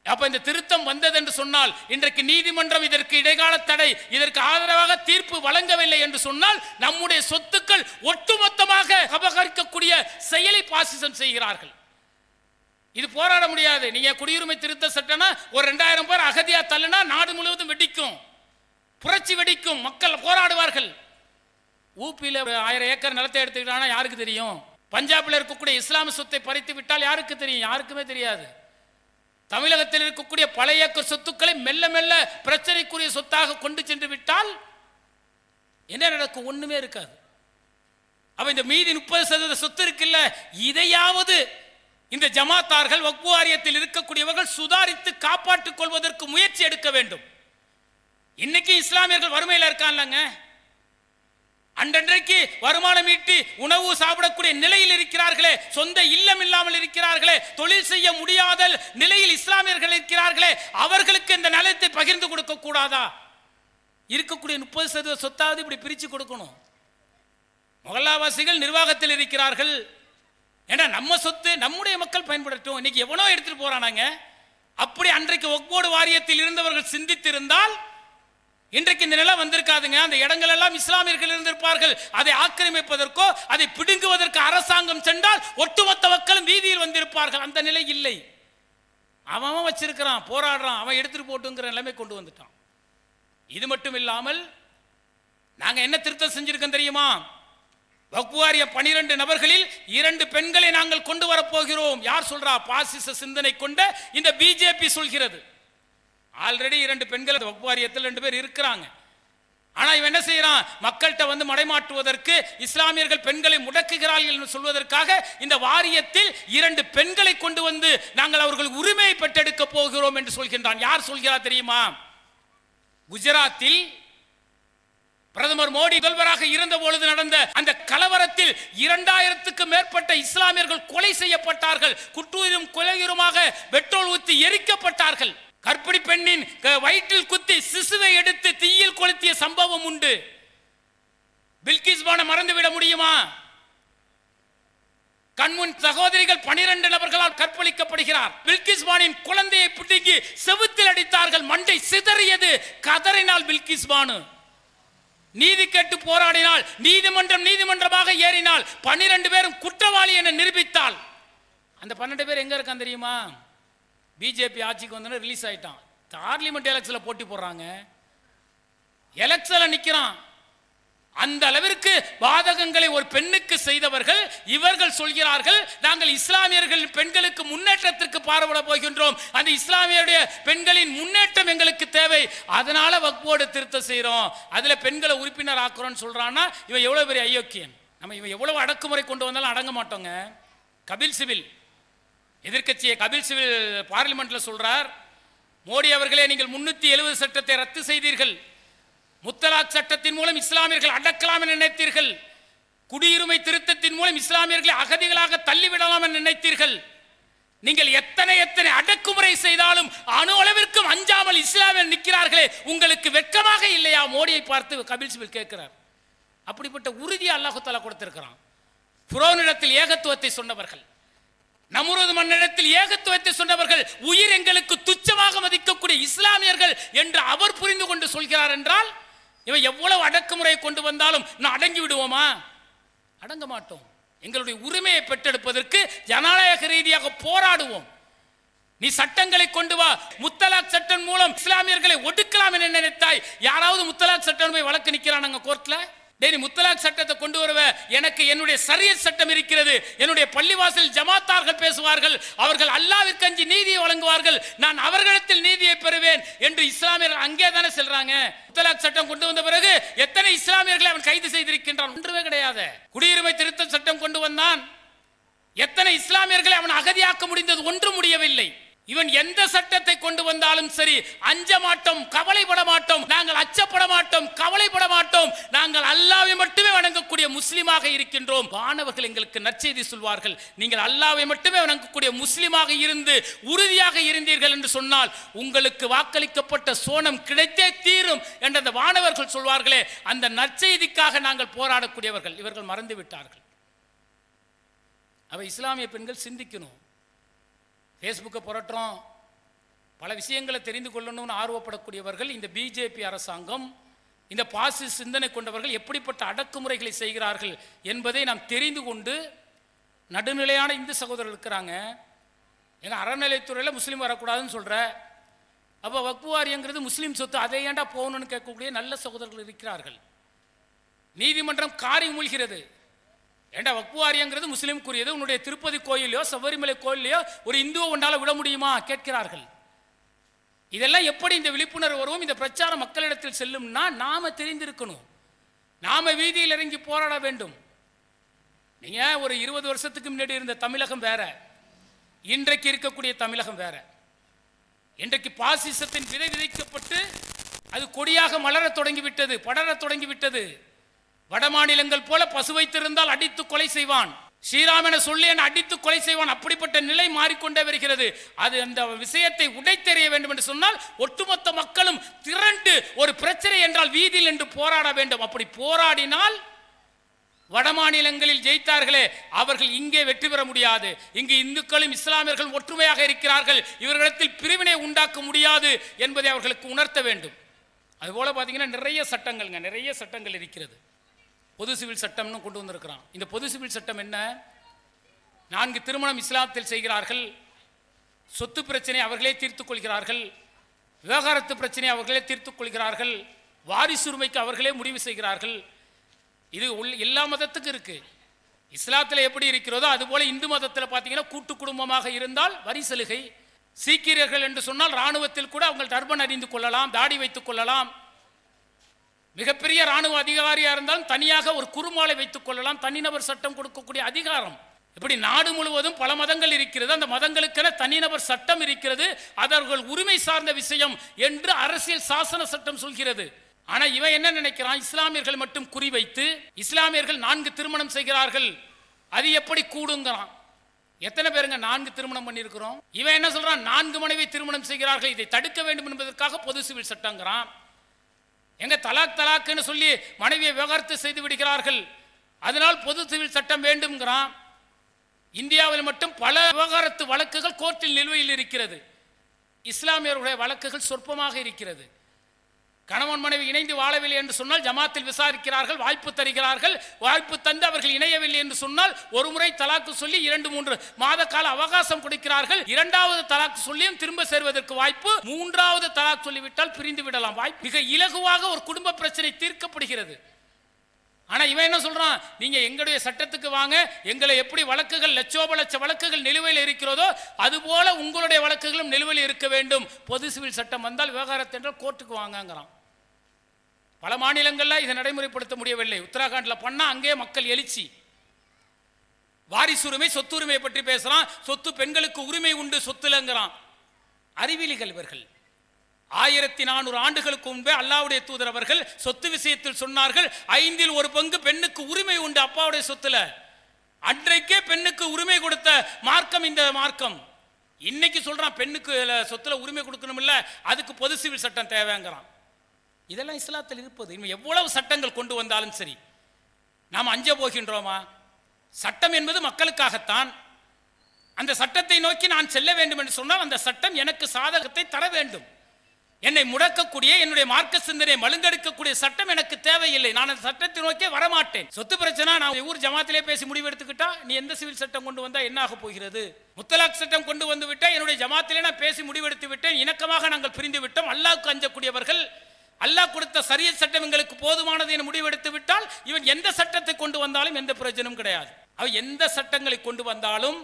அப்ப இந்த திருத்தம் வந்தது என்று சொன்னால், இன்றைக்கு நீதிமன்றம் இதற்கு இடைக்கால தடை, இதற்கு ஆதரவாக தீர்ப்பு வழங்கவில்லை என்று சொன்னால் நம்முடைய சொத்துக்கள் ஒட்டுமொத்தமாக அபகரிக்கக்கூடிய செயலை பாசிசம் செய்கிறார்கள். இது போராட முடியாது. நீங்க குடியுரிமை திருத்த சட்டம்னா ஒரு 2000 பேர் அகதியா தள்ளுனா நாடு முழுவதும் வெடிக்கும், புரட்சி வெடிக்கும், மக்கள் போராடுவார்கள். ஊப்பியில 1000 ஏக்கர் நிலத்தை எடுத்துக்கிட்டானா யாருக்கு தெரியும்? பஞ்சாபில் இருக்கக்கூடிய இஸ்லாமிய சொத்தை பறித்து விட்டால் யாருக்கு தெரியும்? யாருக்குமே தெரியாது. தமிழகத்தில் இருக்கக்கூடிய பல ஏக்கர் சொத்துக்களை மெல்ல மெல்ல பிரச்சனைக்குரிய சொத்தாக கொண்டு சென்று விட்டால் என்ன நடக்கும்? ஒண்ணுமே இருக்காது. அப்ப இந்த மீதி 30% சொத்து இருக்குல்ல, இதையாவது இந்த ஜமாத்தார்கள், வக்ஃப் வாரியத்தில் இருக்கக்கூடியவர்கள் சுதாரித்து காப்பாற்றிக் கொள்வதற்கு முயற்சி எடுக்க வேண்டும். இன்னைக்கு இஸ்லாமியர்கள் வறுமையில் இருக்கான்லங்க, அன்றன்றைக்கு வருமானம் ஈட்டி உணவு சாப்பிடக்கூடிய நிலையில் இருக்கிறார்களே, சொந்த இல்லம் இல்லாமல் இருக்கிறார்களே, தொழில் செய்ய முடியாத நிலையில் இஸ்லாமியர்கள் இருக்கிறார்களே, அவர்களுக்கு இந்த நிலத்தை பகிர்ந்து கொடுக்க கூடாதா? இருக்கக்கூடிய 30% சொத்தாவது இப்படி பிரிச்சு கொடுக்கணும். முகல்லாவாசிகள் நிர்வாகத்தில் இருக்கிறார்கள். ஏன்னா நம்ம சொத்து நம்முடைய மக்கள் பயன்படுத்தும். இன்னைக்கு எவனோ எடுத்துட்டு போறானாங்க. அப்படி அன்றைக்கு வக்ஃப் வாரியத்தில் இருந்தவர்கள் சிந்தித்திருந்தால் இன்றைக்கு இந்த நிலம் வந்திருக்காதுங்க. அந்த இடங்கள் எல்லாம் இஸ்லாமியர்கள் இருந்திருப்பார்கள். அதை ஆக்கிரமிப்பதற்கோ அதை பிடுங்குவதற்கு அரசாங்கம் சென்றால் ஒட்டுமொத்த மக்களும் வீதியில் வந்திருப்பார்கள். அந்த நிலை இல்லை. அவன் வச்சிருக்கிறான், போராடுறான், அவன் எடுத்துட்டு போட்டுங்கிற நிலைமை கொண்டு வந்துட்டான். இது மட்டும் இல்லாமல் நாங்க என்ன திருத்தம் செஞ்சிருக்கோம் தெரியுமா? வக்ஃப் வாரிய 12 நபர்களில் 2 பெண்களை நாங்கள் கொண்டு வரப்போகிறோம். யார் சொல்றா? பாசிச சிந்தனை கொண்ட இந்த பிஜேபி சொல்கிறது. ஆல்ரெடி 2 பெண்கள் வக்ஃப் வாரியத்தில் 2 பேர் இருக்கிறாங்க. ஆனா இவன் என்ன செய்யறான்? மக்கள்கிட்ட வந்து மடைமாற்றுவதற்கு, இஸ்லாமியர்கள் பெண்களை முடக்குகிறார்கள் என்று சொல்வதற்காக இந்த வாரியத்தில் 2 பெண்களை கொண்டு வந்து நாங்கள் அவர்கள் உரிமையை பெற்றெடுக்க போகிறோம் என்று சொல்கின்றான். யார் சொல்கிறார் தெரியுமா? குஜராத்தில் பிரதமர் மோடி முதல்வராக இருந்த பொழுது நடந்த அந்த கலவரத்தில் 2000க்கும் மேற்பட்ட இஸ்லாமியர்கள் கொலை செய்யப்பட்டார்கள். குற்றுயிரும் கொலையுருமாக பெட்ரோல் ஊற்றி எரிக்கப்பட்டார்கள். கர்ப்பிணி பெண்ணின் வயிற்றில் குத்தி சிசுவை எடுத்து தீயில் கொளுத்திய சம்பவம் உண்டு. பில்கிஸ் பானு மறந்துவிட முடியுமா? கண்முன் சகோதரிகள் 12 நபர்களால் கற்பழிக்கப்படுகிறார். பில்கிஸ் பானின் குழந்தையை பிடிங்கி செவுத்தில் அடித்தார்கள், மண்டை சிதறியது. கதறினால் பில்கிஸ் பானு நீதி கேட்டு போராடினால், நீதிமன்றமாக ஏறினால், 12 பேரும் குற்றவாளி என நிரூபித்தால், அந்த 12 பேர் எங்க இருக்கான் தெரியுமா? பிஜேபி ஆட்சிக்கு வந்து ரிலீஸ் ஆயிட்டான். பார்லிமெண்ட் எலெக்ஷன்ல போட்டி போடுறாங்க, எலெக்ஷன்ல நிக்கிறான். அந்த அளவிற்கு பாதகங்களை ஒரு பெண்ணுக்கு செய்தவர்கள் இவர்கள் சொல்கிறார்கள், நாங்கள் இஸ்லாமியர்கள் பெண்களுக்கு முன்னேற்றத்திற்கு பாடுபட போகின்றோம், அந்த இஸ்லாமியருடைய பெண்களின் முன்னேற்றம் எங்களுக்கு தேவை, அதனால வக்ஃபோர்டு திருத்தம் செய்யறோம், அதுல பெண்களை உறுப்பினர் ஆக்குறோம்னு சொல்றான்னா இவன் எவ்வளவு பெரிய அயோக்கியன். நம்ம இவன் எவ்வளவு அடக்குமுறை கொண்டு வந்தாலும் அடங்க மாட்டோங்க. கபில் சிபில் எதிர்க்கட்சியை கபில் சிபில் பார்லிமெண்ட்ல சொல்றார், மோடி அவர்களே நீங்கள் 370 சட்டத்தை ரத்து செய்தீர்கள், முத்தலாக் சட்டத்தின் மூலம் இஸ்லாமியர்கள் அடக்கலாம் என நினைத்தீர்கள், குடியுரிமை திருத்தத்தின் மூலம் இஸ்லாமியர்களை அகதிகளாக தள்ளிவிடலாம் என நினைத்தீர்கள், நீங்கள் எத்தனை அடக்குமுறை செய்தாலும் அணு அளவிற்கும் அஞ்சாமல் இஸ்லாமியர் நிற்கிறார்களே, உங்களுக்கு வெட்கமாக இல்லையா? மோடியை பார்த்து கபில் சிபில் கேட்கிறார். அப்படிப்பட்ட உறுதியை அல்லாஹ் தஆலா கொடுத்திருக்கிறான். ஃபிரௌனிடத்தில் ஏகத்துவத்தை சொன்னவர்கள், நம்ரூத் மன்னனிடத்தில் ஏகத்துவத்தை சொன்னவர்கள், உயிர் எங்களுக்கு துச்சமாக மதிக்கக்கூடிய இஸ்லாமியர்கள் என்று அவர் புரிந்து கொண்டு சொல்கிறார் என்றால், இவன் எவ்வளவு அடக்குமுறை கொண்டு வந்தாலும் நான் அடங்கி விடுவோமா? அடங்க மாட்டோம். எங்களுடைய உரிமையை பெற்றெடுப்பதற்கு ஜனநாயக ரீதியாக போராடுவோம். நீ சட்டங்களை கொண்டு வா, முத்தலாக் சட்டம் மூலம் இஸ்லாமியர்களை ஒடுக்கலாம் என நினைத்தாய். யாராவது முத்தலாக் சட்டம் போய் வழக்கு நிக்கிறானுங்க கோர்ட்ல? டேய், முத்தலாக் சட்டத்தை கொண்டு வருவ, எனக்கு என்னுடைய ஷரியத் சட்டம் இருக்கிறது, என்னுடைய பள்ளிவாசல் ஜமாத்தார்கள் பேசுவார்கள், அவர்கள் அல்லாஹ்விற்கு அஞ்சி நீதியை வழங்குவார்கள், நான் அவர்களிடத்தில் நீதியை பெறுவேன் என்று இஸ்லாமியர்கள் அங்கே தானே செல்றாங்க. முத்தலாக் சட்டம் கொண்டு வந்த பிறகு எத்தனை இஸ்லாமியர்களை அவன் கைது செய்திருக்கின்றான்? ஒன்றுமே கிடையாது. குடியுரிமை திருத்த சட்டம் கொண்டு வந்தான், எத்தனை இஸ்லாமியர்களை அவன் அகதியாக்க முடிந்தது? ஒன்று முடியவில்லை. இவன் எந்த சட்டத்தை கொண்டு வந்தாலும் சரி, அஞ்ச மாட்டோம், கவலைப்பட மாட்டோம், நாங்கள் அச்சப்பட மாட்டோம், கவலைப்பட மாட்டோம், நாங்கள் அல்லாஹ்வை மட்டுமே வணங்கக்கூடிய முஸ்லிமாக இருக்கின்றோம். வானவர்கள் எங்களுக்கு நற்செய்தி சொல்வார்கள், நீங்கள் அல்லாஹ்வை மட்டுமே வணங்கக்கூடிய முஸ்லிமாக இருந்து உறுதியாக இருந்தீர்கள் என்று சொன்னால் உங்களுக்கு வாக்களிக்கப்பட்ட சோனம் கிடைத்தே தீரும் என்று அந்த வானவர்கள் சொல்வார்களே, அந்த நற்செய்திக்காக நாங்கள் போராடக்கூடியவர்கள். இவர்கள் மறந்து விட்டார்கள். அவ இஸ்லாமிய பெண்கள் சிந்திக்கணும். ஃபேஸ்புக்கை புரட்டுறோம், பல விஷயங்களை தெரிந்து கொள்ளணும்னு ஆர்வப்படக்கூடியவர்கள், இந்த பிஜேபி அரசாங்கம், இந்த பாசிஸ்ட் சிந்தனை கொண்டவர்கள் எப்படிப்பட்ட அடக்குமுறைகளை செய்கிறார்கள் என்பதை நாம் தெரிந்து கொண்டு, நடுநிலையான இந்து சகோதரர்கள் இருக்கிறாங்க. எங்கள் அறநிலைத்துறையில் முஸ்லீம் வரக்கூடாதுன்னு சொல்கிற, அப்போ வக்ஃப் வாரியங்கிறது முஸ்லீம் சொத்து, அதை ஏண்டா போகணும்னு கேட்கக்கூடிய நல்ல சகோதரர்கள் இருக்கிறார்கள். நீதிமன்றம் காரி மூழ்கிறது, ஏண்டா வக்ஃப் வாரியங்கிறது முஸ்லீமுக்குரியது, உன்னுடைய திருப்பதி கோயிலையோ சபரிமலை கோயிலையோ ஒரு இந்துவை ஒன்றால் விட முடியுமா கேட்கிறார்கள். இதெல்லாம் எப்படி இந்த விழிப்புணர்வு வரும், இந்த பிரச்சாரம் மக்களிடத்தில் செல்லும்னா நாம தெரிந்திருக்கணும், நாம வீதியில் இறங்கி போராட வேண்டும். நீங்க ஒரு 20 வருஷத்துக்கு முன்னாடி இருந்த தமிழகம் வேற, இன்றைக்கு இருக்கக்கூடிய தமிழகம் வேற. இன்றைக்கு பாசிசத்தின் விதை விதைக்கப்பட்டு அது கொடியாக மலர தொடங்கிவிட்டது, படர தொடங்கிவிட்டது. வட மாநிலங்கள் போல பசு வைத்திருந்தால் அடித்து கொலை செய்வான், ஸ்ரீராம் என சொல்லி என அடித்து கொலை செய்வான். அப்படிப்பட்ட நிலை மாறிக்கொண்டே வருகிறது. அது அந்த விஷயத்தை உடைத்தெறிய வேண்டும் என்று சொன்னால் ஒட்டுமொத்த மக்களும் திரண்டு ஒரு பிரச்சனை என்றால் வீதியில் என்று போராட வேண்டும். அப்படி போராடினால் வட மாநிலங்களில் ஜெயித்தார்களே, அவர்கள் இங்கே வெற்றி பெற முடியாது. இங்கு இந்துக்களும் இஸ்லாமியர்களும் ஒற்றுமையாக இருக்கிறார்கள், இவர்களிடத்தில் பிரிவினை உண்டாக்க முடியாது என்பதை அவர்களுக்கு உணர்த்த வேண்டும். அதுபோல பார்த்தீங்கன்னா நிறைய சட்டங்கள் இருக்கிறது. பொது சிவில் சட்டம்னு கொண்டு வந்திருக்கிறான். இந்த பொது சிவில் சட்டம் என்ன? 4 திருமணம் இஸ்லாத்தில் செய்கிறார்கள், சொத்து பிரச்சனை அவர்களே தீர்த்துக் கொள்கிறார்கள், விவகாரத்து பிரச்சனை அவர்களே தீர்த்துக் கொள்கிறார்கள், வாரிசுரிமைக்கு அவர்களே முடிவு செய்கிறார்கள். இது எல்லா மதத்துக்கும் இருக்கு. இஸ்லாத்தில் எப்படி இருக்கிறதோ அதுபோல இந்து மதத்தில் பார்த்தீங்கன்னா கூட்டு குடும்பமாக இருந்தால் வரி சலுகை. சீக்கியர்கள் என்று சொன்னால் இராணுவத்தில் கூட அவங்க டர்பன் அணிந்து கொள்ளலாம், தாடி வைத்துக் கொள்ளலாம். மிகப்பெரிய இராணுவ அதிகாரியா இருந்தாலும் தனியாக ஒரு குறுமாலை வைத்துக் கொள்ளலாம். தனிநபர் சட்டம் கொடுக்கக்கூடிய அதிகாரம். இப்படி நாடு முழுவதும் பல மதங்கள் இருக்கிறது, அந்த மதங்களுக்கென தனிநபர் சட்டம் இருக்கிறது, அவர்கள் உரிமை சார்ந்த விஷயம் என்று அரசியல் சாசன சட்டம் சொல்கிறது. ஆனா இவன் என்ன நினைக்கிறான், இஸ்லாமியர்கள் மட்டும் குறிவைத்து இஸ்லாமியர்கள் 4 திருமணம் செய்கிறார்கள், அது எப்படி கூடுங்கிறான். எத்தனை பேருங்க 4 திருமணம் பண்ணியிருக்கிறோம்? இவன் என்ன சொல்றான், 4 மனைவி திருமணம் செய்கிறார்கள், இதை தடுக்க வேண்டும் என்பதற்காக பொது சிவில் சட்டங்கிறான். எங்க தலாக் தலாக்குன்னு சொல்லி மனைவியை விவாகரத்து செய்து விடுகிறார்கள். அதனால் பொது சிவில் சட்டம் வேண்டும்ங்கிறான். இந்தியாவில் மட்டும் பல விவாகரத்து வழக்குகள் கோர்ட்டில் நிலுவையில் இருக்கிறது. இஸ்லாமியர்களுடைய வழக்குகள் சொற்பமாக இருக்கிறது. கணவன் மனைவி இணைந்து வாழவில்லை என்று சொன்னால் ஜமாத்தில் விசாரிக்கிறார்கள், வாய்ப்பு தருகிறார்கள். வாய்ப்பு தந்து அவர்கள் இணையவில்லை என்று சொன்னால் ஒரு முறை தலாக்கு சொல்லி 2-3 மாத கால அவகாசம் கொடுக்கிறார்கள். இரண்டாவது தலாக்கு சொல்லியும் திரும்ப சேர்வதற்கு வாய்ப்பு. மூன்றாவது தலாக் சொல்லிவிட்டால் பிரிந்து விடலாம். வாய்ப்பு மிக இலகுவாக ஒரு குடும்ப பிரச்சனை தீர்க்கப்படுகிறது. ஆனா இவன் என்ன சொல்றான், நீங்க எங்களுடைய சட்டத்துக்கு வாங்க, எங்களை எப்படி வழக்குகள் லட்சோப லட்ச வழக்குகள் நிலுவையில் இருக்கிறதோ அதுபோல உங்களுடைய வழக்குகளும் நிலுவையில் இருக்க வேண்டும். பொது சிவில் சட்டம் வந்தால் விவகாரத்து என்றால் கோர்ட்டுக்கு வாங்கங்கிறான். பல மாநிலங்களில் இதை நடைமுறைப்படுத்த முடியவில்லை. உத்தராகண்டில் பண்ணா அங்கே மக்கள் எழுச்சி. வாரிசுரிமை சொத்துரிமை பற்றி பேசுறான். சொத்து பெண்களுக்கு உரிமை உண்டு, சொத்துலங்கிறான். அறிவிலிகள் இவர்கள். 1400 ஆண்டுகளுக்கு முன்பே அல்லாஹ்வுடைய தூதர் அவர்கள் சொத்து விஷயத்தில் சொன்னார்கள், 5 1 பங்கு பெண்ணுக்கு உரிமை உண்டு அப்பாவுடைய சொத்துல. அன்றைக்கே பெண்ணுக்கு உரிமை கொடுத்த மார்க்கம் இந்த மார்க்கம். இன்னைக்கு சொல்றான் பெண்ணுக்கு சொத்துல உரிமை கொடுக்கணும் இல்ல, அதுக்கு பொது சிவில் சட்டம் தேவைங்கிறான். இதெல்லாம் இஸ்லாத்தில் இருப்பது. இன்னும் எவ்வளவு சட்டங்கள் கொண்டு வந்தாலும் சரி நாம் அஞ்ச போகின்றோமா? சட்டம் என்பது மக்களுக்காகத்தான். அந்த சட்டத்தை நோக்கி நான் செல்ல வேண்டும் என்று சொன்னால் அந்த சட்டம் எனக்கு சாதகத்தை தர வேண்டும். என்னை முடக்கக்கூடிய, என்னுடைய மார்க்க சிந்தனை மழுங்கெடுக்கக்கூடிய சட்டம் எனக்கு தேவையில்லை. நான் அந்த சட்டத்தை நோக்கி வரமாட்டேன். சொத்து பிரச்சனை நான் ஊர் ஜமாத்திலே பேசி முடிவெடுத்துக்கிட்டா நீ எந்த சிவில் சட்டம் கொண்டு வந்தா என்ன ஆக போகிறது? முத்தலாக் சட்டம் கொண்டு வந்து விட்டா என்னுடைய ஜமாத்திலே நான் பேசி முடிவெடுத்து விட்டேன், இணக்கமாக நாங்கள் பிரிந்து விட்டோம், அல்லாஹ்வுக்கு அஞ்சக்கூடியவர்கள், அல்லாஹ் கொடுத்த ஷரியத் சட்டம் எங்களுக்கு போதுமானது என முடிவெடுத்து விட்டால் இவன் எந்த சட்டத்தை கொண்டு வந்தாலும் எந்த பிரயோஜனமும் கிடையாது. அவ எந்த சட்டங்களை கொண்டு வந்தாலும்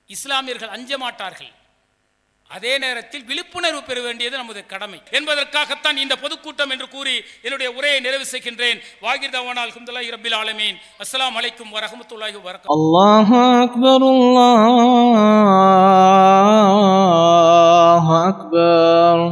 இஸ்லாமியர்கள் அஞ்ச மாட்டார்கள். அதே நேரத்தில் விழிப்புணர்வு பெற வேண்டியது நமது கடமை என்பதற்காகத்தான் இந்த பொதுக்கூட்டம் என்று கூறி என்னுடைய உரையை நிறைவு செய்கின்றேன். வாகிர் தவானா அல்ஹம்துலில்லாஹி ரப்பில் ஆலமீன். அஸ்ஸலாமு அலைக்கும் வரஹ்மத்துல்லாஹி வபரகாத்துஹு. அல்லாஹு அக்பர், அல்லாஹு அக்பர்.